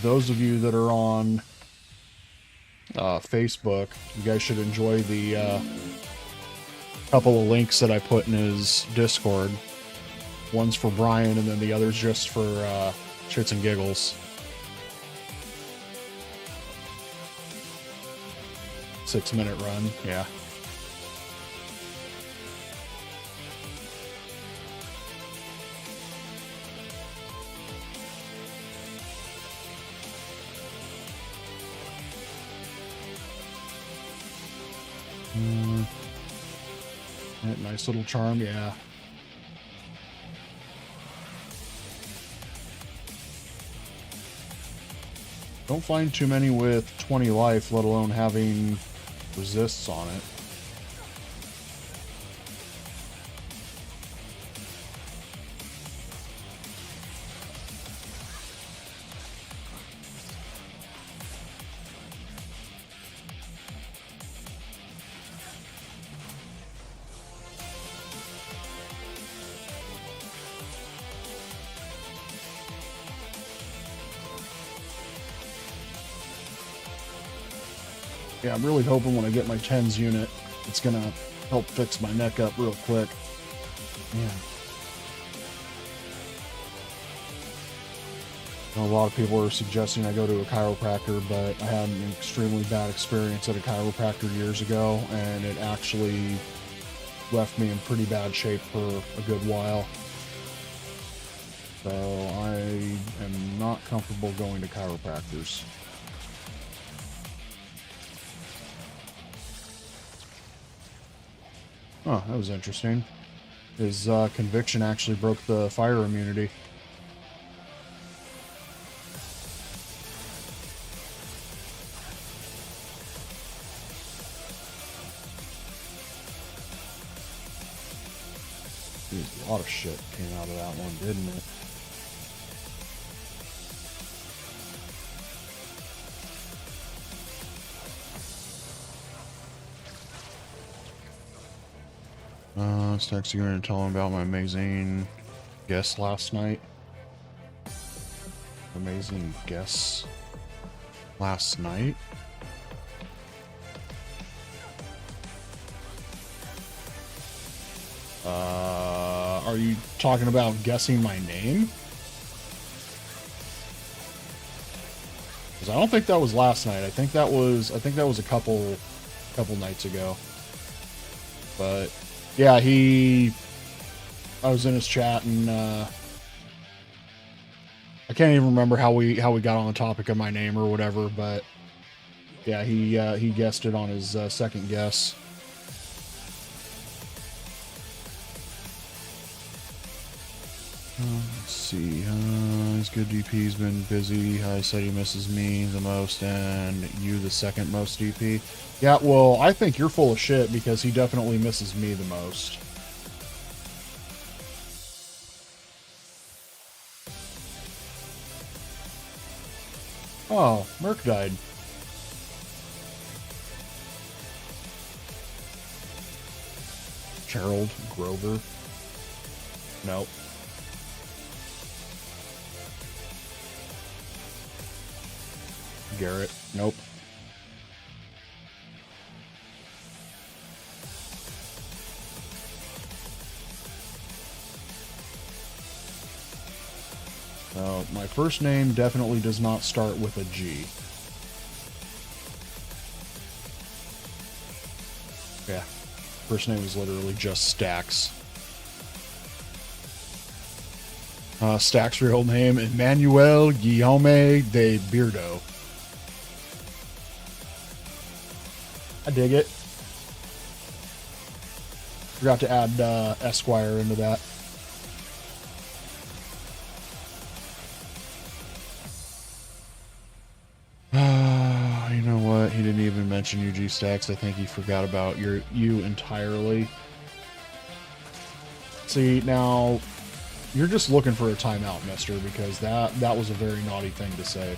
Those of you that are on Facebook, you guys should enjoy the couple of links that I put in his Discord. One's for Brian, and then the other's just for shits and giggles. 6-minute run, yeah. Nice little charm, yeah. Don't find too many with 20 life, let alone having resists on it. Yeah, I'm really hoping when I get my 10s unit, it's going to help fix my neck up real quick. Yeah. A lot of people are suggesting I go to a chiropractor, but I had an extremely bad experience at a chiropractor years ago, and it actually left me in pretty bad shape for a good while. So I am not comfortable going to chiropractors. Oh, that was interesting. His conviction actually broke the fire immunity. Jeez, a lot of shit came out of that one, didn't it? I was texting her and telling him about my amazing guest last night. Amazing guess last night. Are you talking about guessing my name? Because I don't think that was last night. I think that was a couple nights ago. But yeah, I was in his chat, and I can't even remember how we got on the topic of my name or whatever, but yeah, he guessed it on his second guess. Let's see. His good DP's been busy. I said he misses me the most, and you the second most DP. Yeah, well, I think you're full of shit because he definitely misses me the most. Oh, Merc died. Gerald Grover. Nope. Garrett. Nope. My first name definitely does not start with a G. Yeah. First name is literally just Stacks. Stack's real name, Emmanuel Guillaume de Beardo. I dig it. Forgot to add Esquire into that. You know what? He didn't even mention UG Stacks. I think he forgot about you entirely. See, now you're just looking for a timeout, mister, because that was a very naughty thing to say.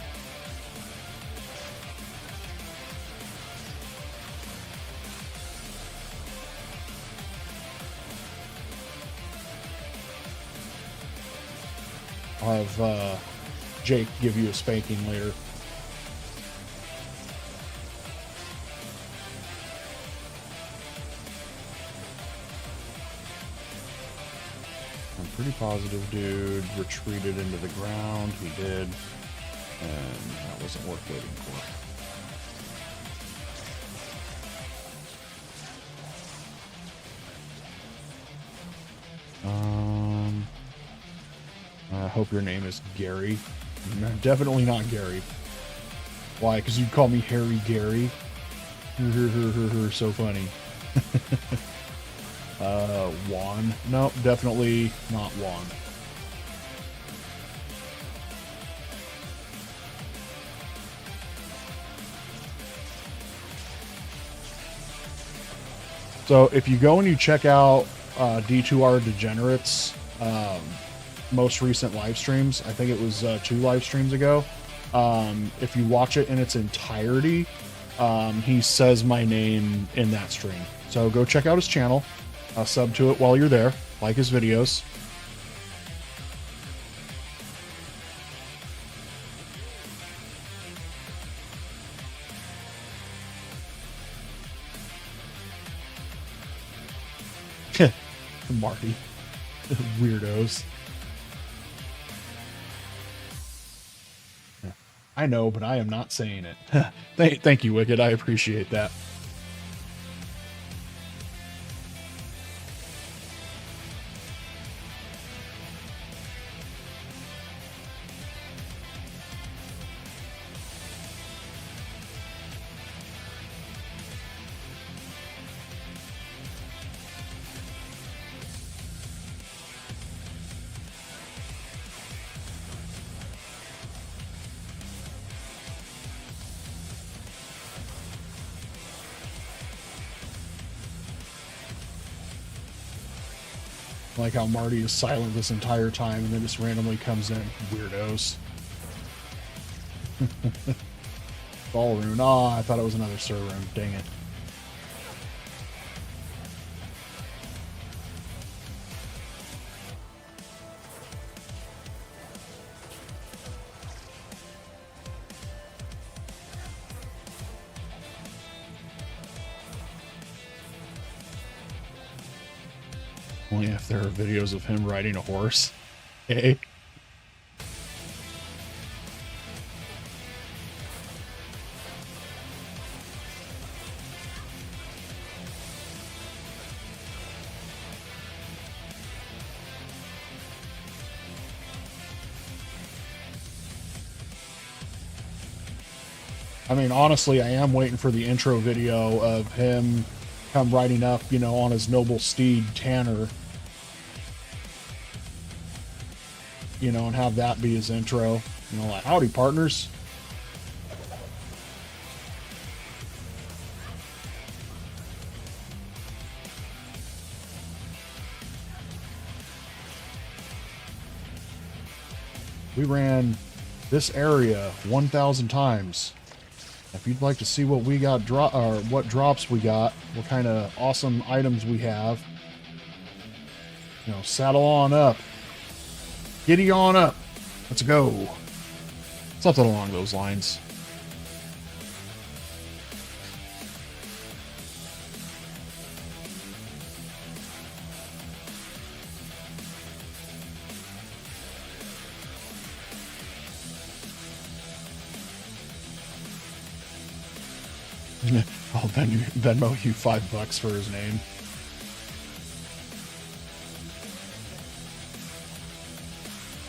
I'll have Jake give you a spanking later. I'm pretty positive dude retreated into the ground. He did. And that wasn't worth waiting for. I hope your name is Gary. No, definitely not Gary. Why? Because you'd call me Harry Gary. So funny. Juan. No, definitely not Juan. So if you go and you check out D2R Degenerates most recent live streams, I think it was 2 live streams ago, if you watch it in its entirety, he says my name in that stream. So go check out his channel, sub to it while you're there, like his videos. Marty. Weirdos. I know, but I am not saying it. Thank you, Wicked. I appreciate that. Like how Marty is silent this entire time and then just randomly comes in. Weirdos. Ball rune. Oh, I thought it was another Sir rune. Dang it. Only if there are videos of him riding a horse. Hey. I mean, honestly, I am waiting for the intro video of him come riding up, you know, on his noble steed, Tanner. You know, and have that be his intro. You know, like, howdy, partners. We ran this area 1,000 times. If you'd like to see what we got, or what drops we got, what kind of awesome items we have, you know, saddle on up. Giddy on up. Let's go. Something along those lines. I'll Venmo you $5 for his name.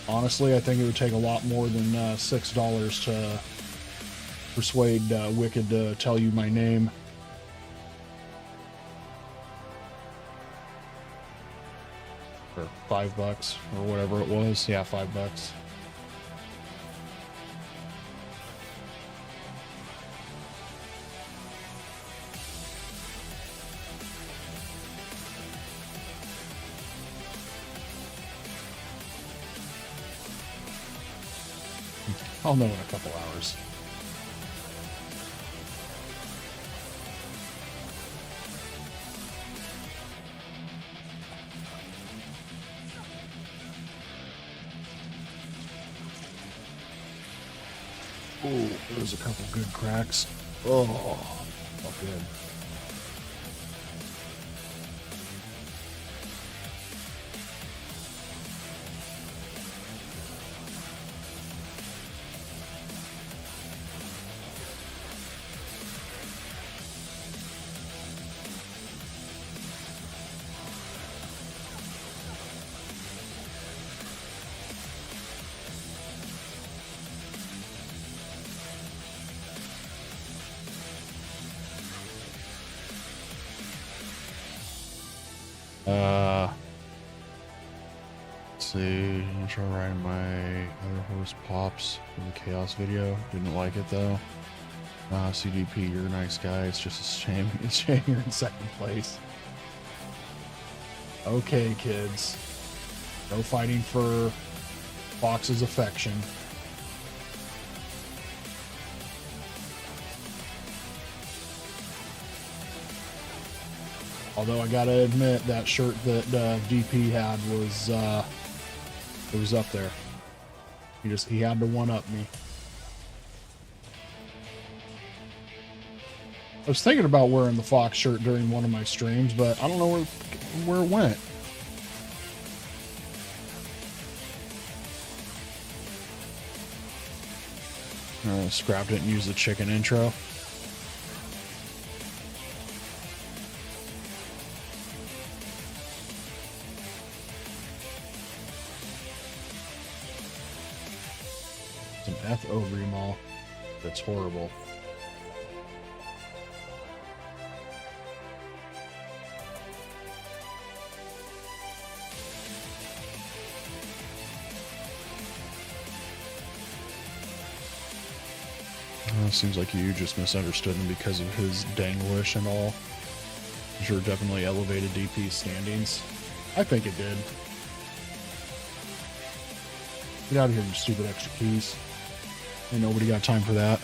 Honestly, I think it would take a lot more than $6 to persuade Wicked to tell you my name. For $5 or whatever it was. Yeah, $5. I'll know in a couple hours. Oh, there's a couple good cracks. Oh, felt good. Let's see. I'm trying to write my other host Pops in the Chaos video. Didn't like it though. CDP, you're a nice guy. It's just a shame. It's a shame you're in second place. Okay, kids. No fighting for Fox's affection. Although I gotta admit, that shirt that DP had was it was up there. He had to one up me. I was thinking about wearing the Fox shirt during one of my streams, but I don't know where it went. Scrapped it and used the chicken intro. It's an F Ogre Mall. That's horrible. Seems like you just misunderstood him because of his danglish and all. I'm sure definitely elevated DP's standings. I think it did. Get out of here, you stupid extra keys. Ain't nobody got time for that.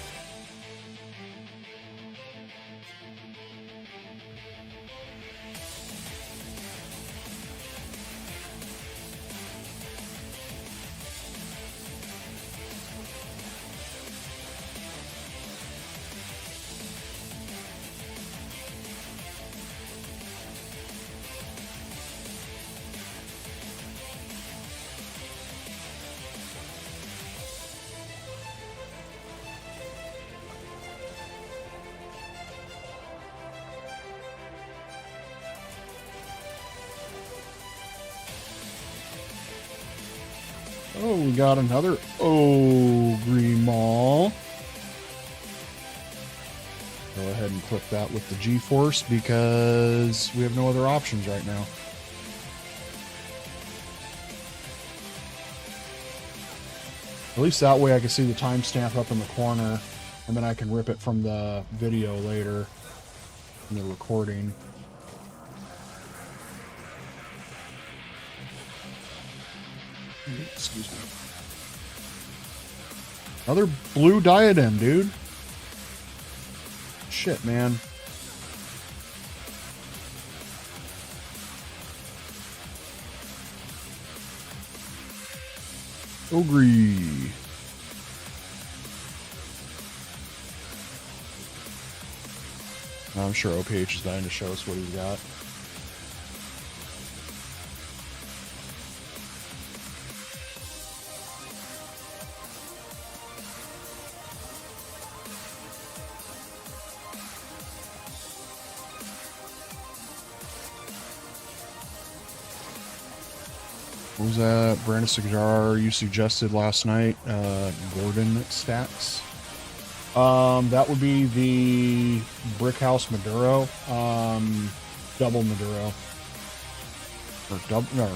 Oh, we got another Ogre Mall. Go ahead and click that with the G-Force because we have no other options right now. At least that way I can see the timestamp up in the corner, and then I can rip it from the video later in the recording. Excuse me. Another blue diadem, dude. Shit, man. Ogre. I'm sure OPH is dying to show us what he's got. What was that? Brand of cigar you suggested last night? Gordon stacks. That would be the Brick House Maduro. Double Maduro. Or double, no,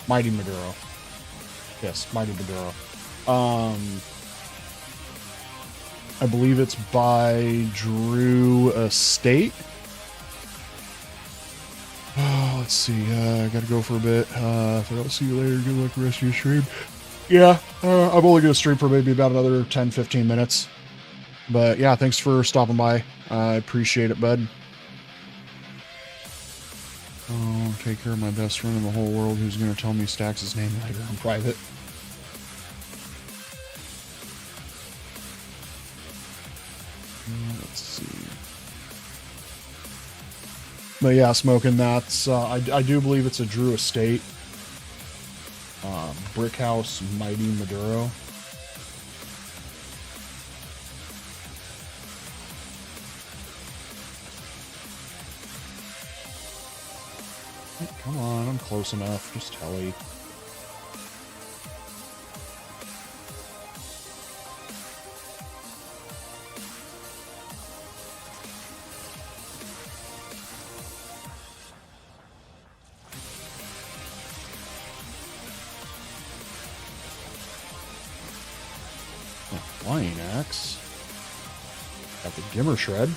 Mighty Maduro. Yes, Mighty Maduro. I believe it's by Drew Estate. Oh, let's see. I gotta go for a bit. If I don't see you later, good luck the rest of your stream. Yeah, I'm only gonna stream for maybe about another 10-15 minutes. But yeah, thanks for stopping by. I appreciate it, bud. Oh, take care of my best friend in the whole world who's gonna tell me Stax' name later in private. Let's see. But yeah, smoking that's, I do believe it's a Drew Estate. Brick House Mighty Maduro. Come on, I'm close enough. Just telly. Flying axe. Got the Gimmer Shred.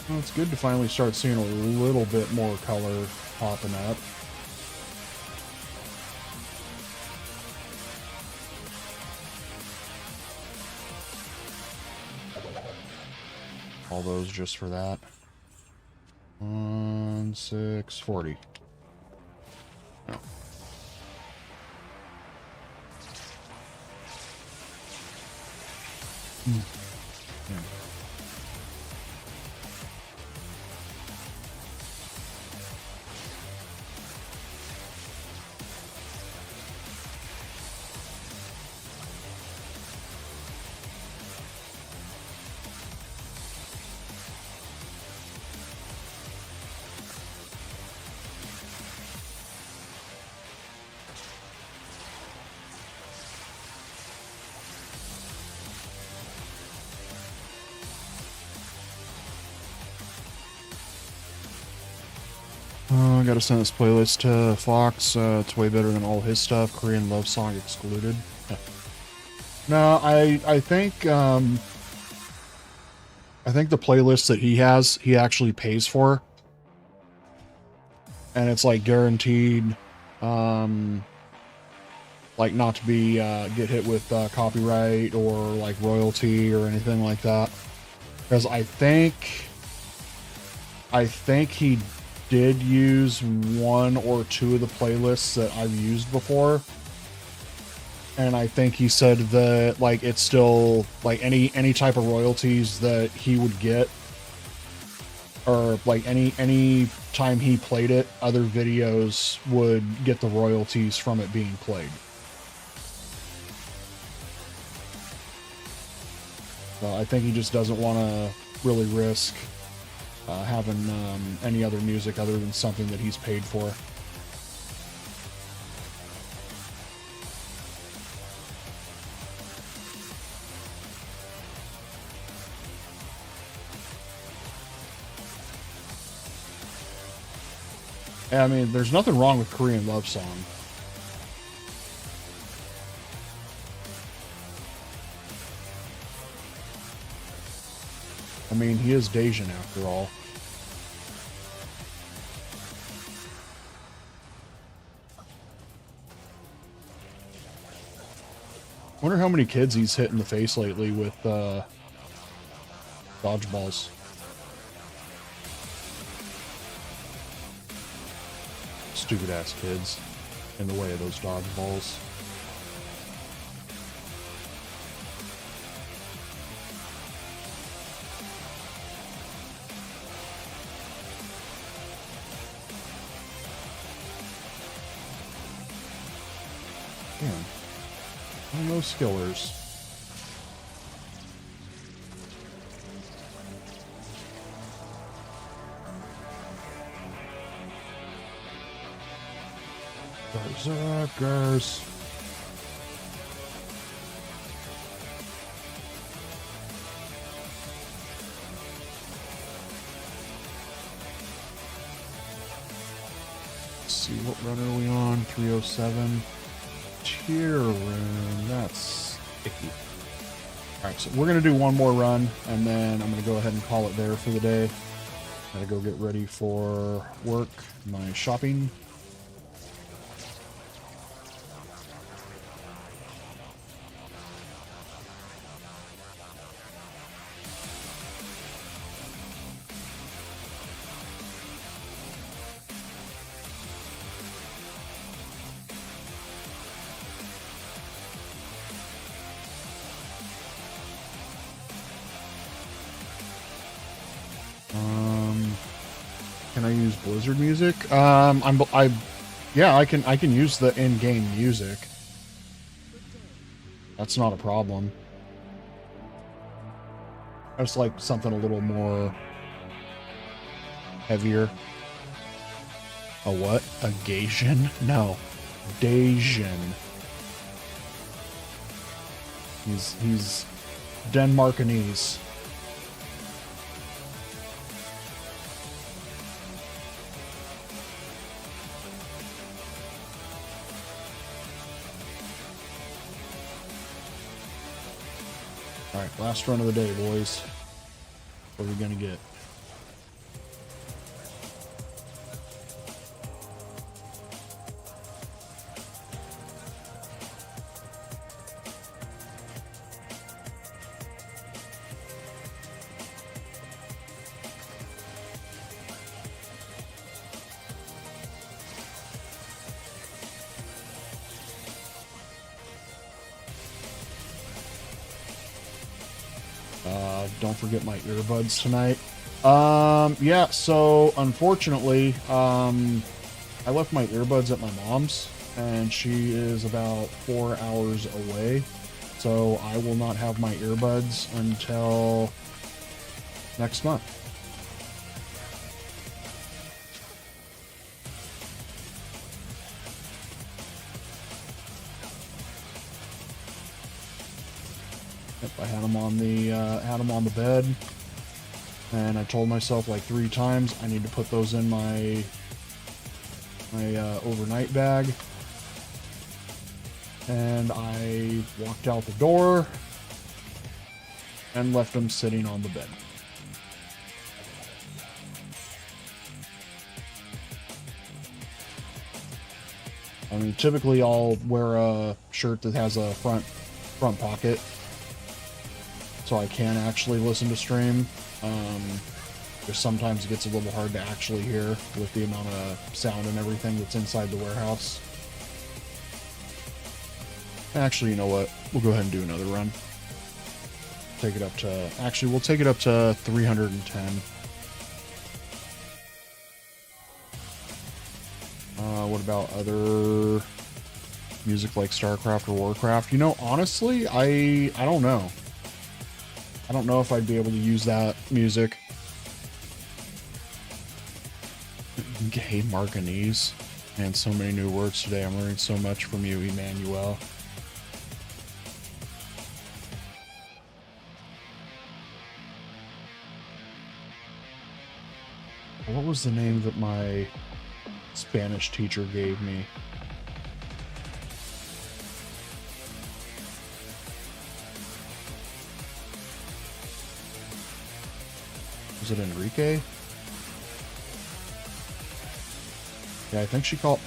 Well, it's good to finally start seeing a little bit more color popping up. All those just for that. 640. No. Yeah. I gotta send this playlist to Fox. It's way better than all his stuff. Korean love song excluded. No, I think the playlist that he has, he actually pays for, and it's like guaranteed, like not to be get hit with copyright or like royalty or anything like that. Because I think he did use one or two of the playlists that I've used before, and I think he said that like it's still like any type of royalties that he would get, or like any time he played it, other videos would get the royalties from it being played. So I think he just doesn't want to really risk having any other music other than something that he's paid for. I mean, there's nothing wrong with Korean love song. I mean, he is Daesian after all. Wonder how many kids he's hit in the face lately with dodgeballs. Stupid ass kids in the way of those dodgeballs. Damn. Oh, no skillers. Berserkers. Let's see, what run are we on? 307. Tier room. That's icky. Alright, so we're going to do one more run, and then I'm going to go ahead and call it there for the day. Gotta go get ready for work, my shopping. Can I use Blizzard music? Yeah, I can use the in-game music. That's not a problem. I just like something a little more heavier. A what? A Gasian? No. Dasian. He's Denmarkanese. Alright, last run of the day, boys. What are we gonna get? Don't forget my earbuds tonight. Yeah, so unfortunately, I left my earbuds at my mom's, and she is about 4 hours away. So I will not have my earbuds until next month. I had them on the bed, and I told myself like 3 times I need to put those in my overnight bag, and I walked out the door and left them sitting on the bed. I mean, typically I'll wear a shirt that has a front pocket, so I can actually listen to stream. Because sometimes it gets a little hard to actually hear with the amount of sound and everything that's inside the warehouse. Actually, you know what? We'll go ahead and do another run. Take it up to... Actually, we'll take it up to 310. What about other music like StarCraft or Warcraft? You know, honestly, I don't know. I don't know if I'd be able to use that music. Gay Marcanese. And so many new words today. I'm learning so much from you, Emmanuel. What was the name that my Spanish teacher gave me? Was it Enrique? Yeah, I think she called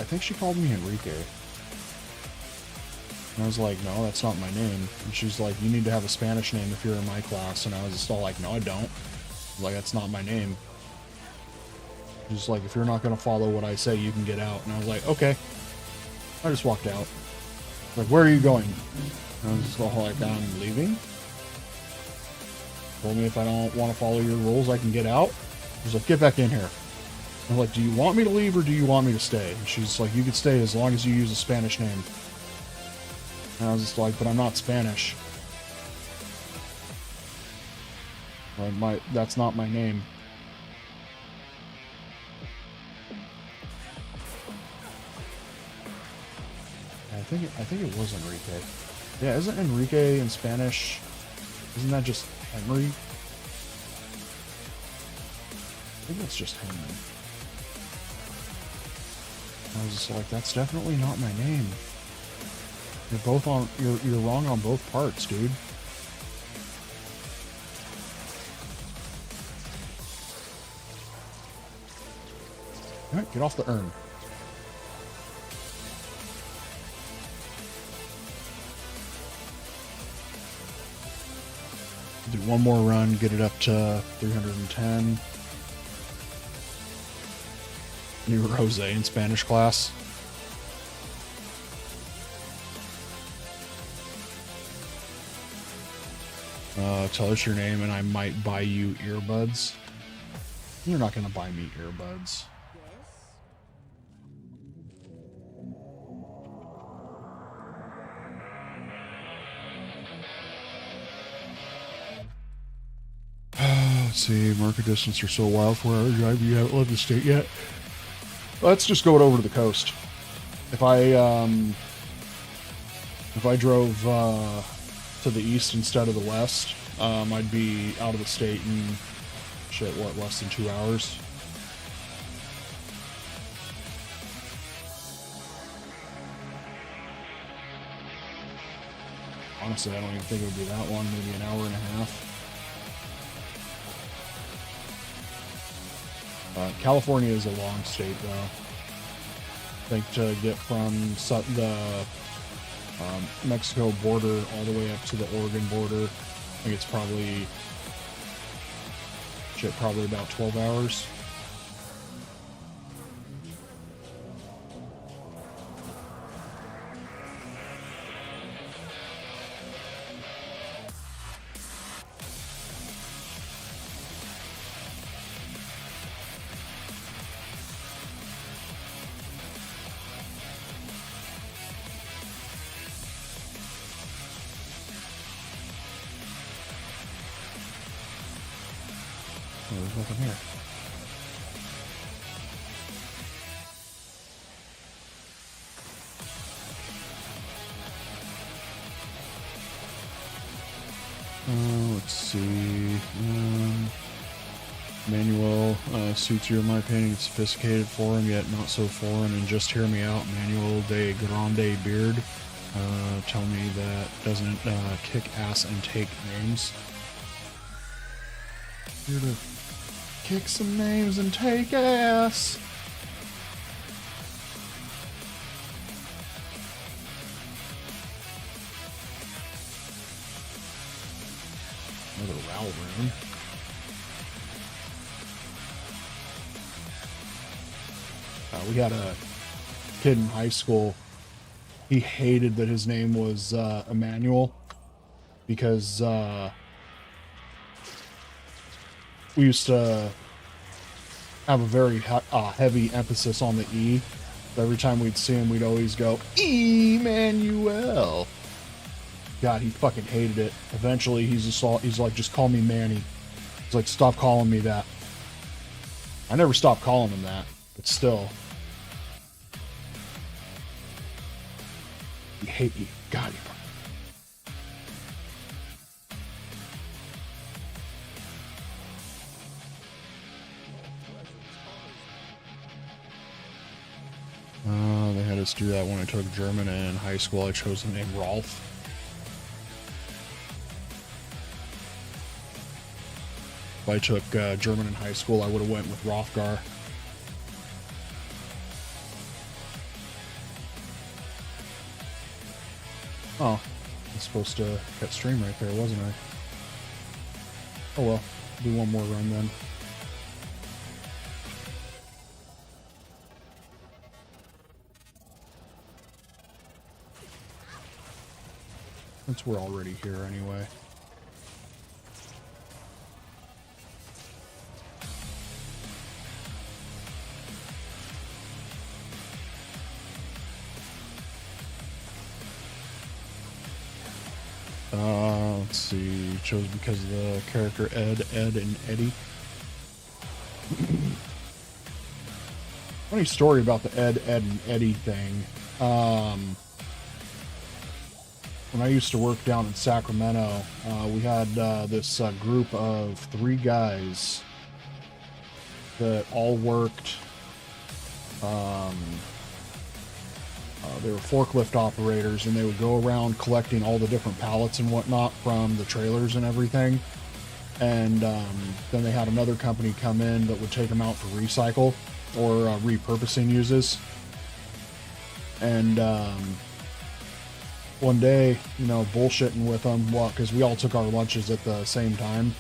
me Enrique. And I was like, no, that's not my name. And she's like, you need to have a Spanish name if you're in my class. And I was just all like, no, I don't. I was like, that's not my name. She's like, if you're not going to follow what I say, you can get out. And I was like, okay. I just walked out. Like, where are you going? And I was just all like, I'm leaving. Told me if I don't want to follow your rules, I can get out. She's like, get back in here. I'm like, do you want me to leave or do you want me to stay? And she's like, you can stay as long as you use a Spanish name. And I was just like, but I'm not Spanish. Like, that's not my name. think it was Enrique. Yeah, isn't Enrique in Spanish? Isn't that just Henry? I think that's just Henry. I was just like, that's definitely not my name. You're wrong on both parts, dude. Alright, get off the urn. Do one more run, get it up to 310. New Rose in Spanish class. Tell us your name and I might buy you earbuds. You're not gonna buy me earbuds. Let's see, market distance or so wild 4 hour drive. You haven't left the state yet. Let's just go over to the coast. If I drove to the east instead of the west, I'd be out of the state in shit, what, less than 2 hours. Honestly, I don't even think it would be that long, maybe an hour and a half. California is a long state, though. I think to get from the Mexico border all the way up to the Oregon border, I think it's probably about 12 hours. Oh, there's nothing here. Let's see. Manual suits you in my opinion. It's sophisticated for him, yet not so foreign. And just hear me out. Manuel de Grande Beard. Tell me that doesn't kick ass and take names. Here to kick some names and take ass. Another Row room. We had a kid in high school. He hated that his name was Emmanuel because we used to have a very heavy emphasis on the E. Every time we'd see him, we'd always go, Emmanuel. God, he fucking hated it. Eventually, he's like, just call me Manny. He's like, stop calling me that. I never stopped calling him that, but still. You hate me. God, you they had us do that when I took German in high school. I chose the name Rolf. If I took German in high school, I would have went with Rothgar. Oh, I was supposed to cut stream right there, wasn't I? Oh well, do one more run then. Since we're already here anyway. Let's see. Chose because of the character Ed, and Eddie. Funny story about the Ed, and Eddie thing. when I used to work down in Sacramento, we had this group of 3 guys that all worked. They were forklift operators, and they would go around collecting all the different pallets and whatnot from the trailers and everything. And then they had another company come in that would take them out for recycle or repurposing uses. And one day, you know, bullshitting with them, well, because we all took our lunches at the same time,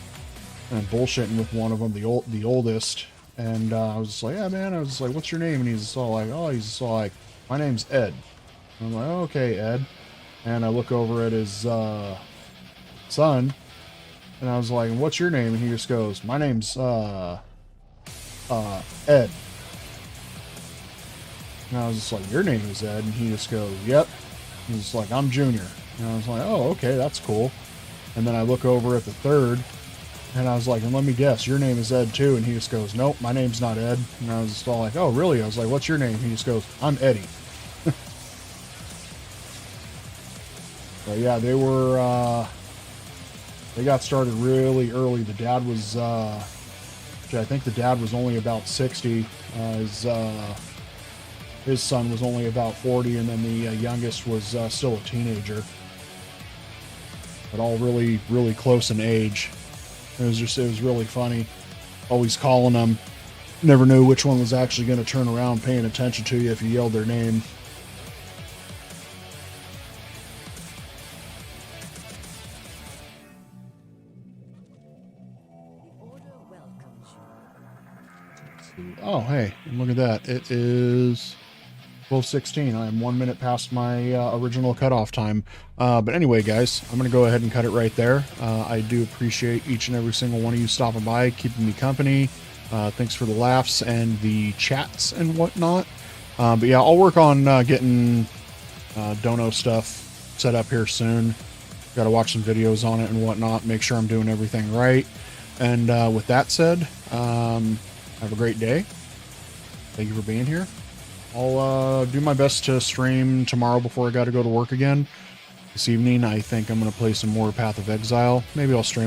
and bullshitting with one of them, the oldest. And I was just like, yeah, man. I was just like, what's your name? And he's just all like, oh, he's just all like, my name's Ed. I'm like, oh, okay, Ed. And I look over at his son, and I was like, what's your name? And he just goes, my name's Ed. And I was just like, your name is Ed? And he just goes, yep. He's like, I'm Junior. And I was like, oh, okay, that's cool. And then I look over at the third, and I was like, and let me guess, your name is Ed too? And he just goes, nope, my name's not Ed. And I was just all like, oh, really? I was like, what's your name? He just goes, I'm Eddie. But yeah, they were, they got started really early. The dad was, I think the dad was only about 60. His son was only about 40, and then the youngest was still a teenager. But all really, really close in age. It was really funny. Always calling them. Never knew which one was actually going to turn around paying attention to you if you yelled their name. Oh, hey, look at that. It is 12:16. I am 1 minute past my original cutoff time. But anyway, guys, I'm going to go ahead and cut it right there. I do appreciate each and every single one of you stopping by, keeping me company. Thanks for the laughs and the chats and whatnot. But yeah, I'll work on getting Dono stuff set up here soon. Got to watch some videos on it and whatnot, make sure I'm doing everything right. And with that said, have a great day. Thank you for being here. I'll do my best to stream tomorrow before I got to go to work again. This evening, I think I'm going to play some more Path of Exile. Maybe I'll stream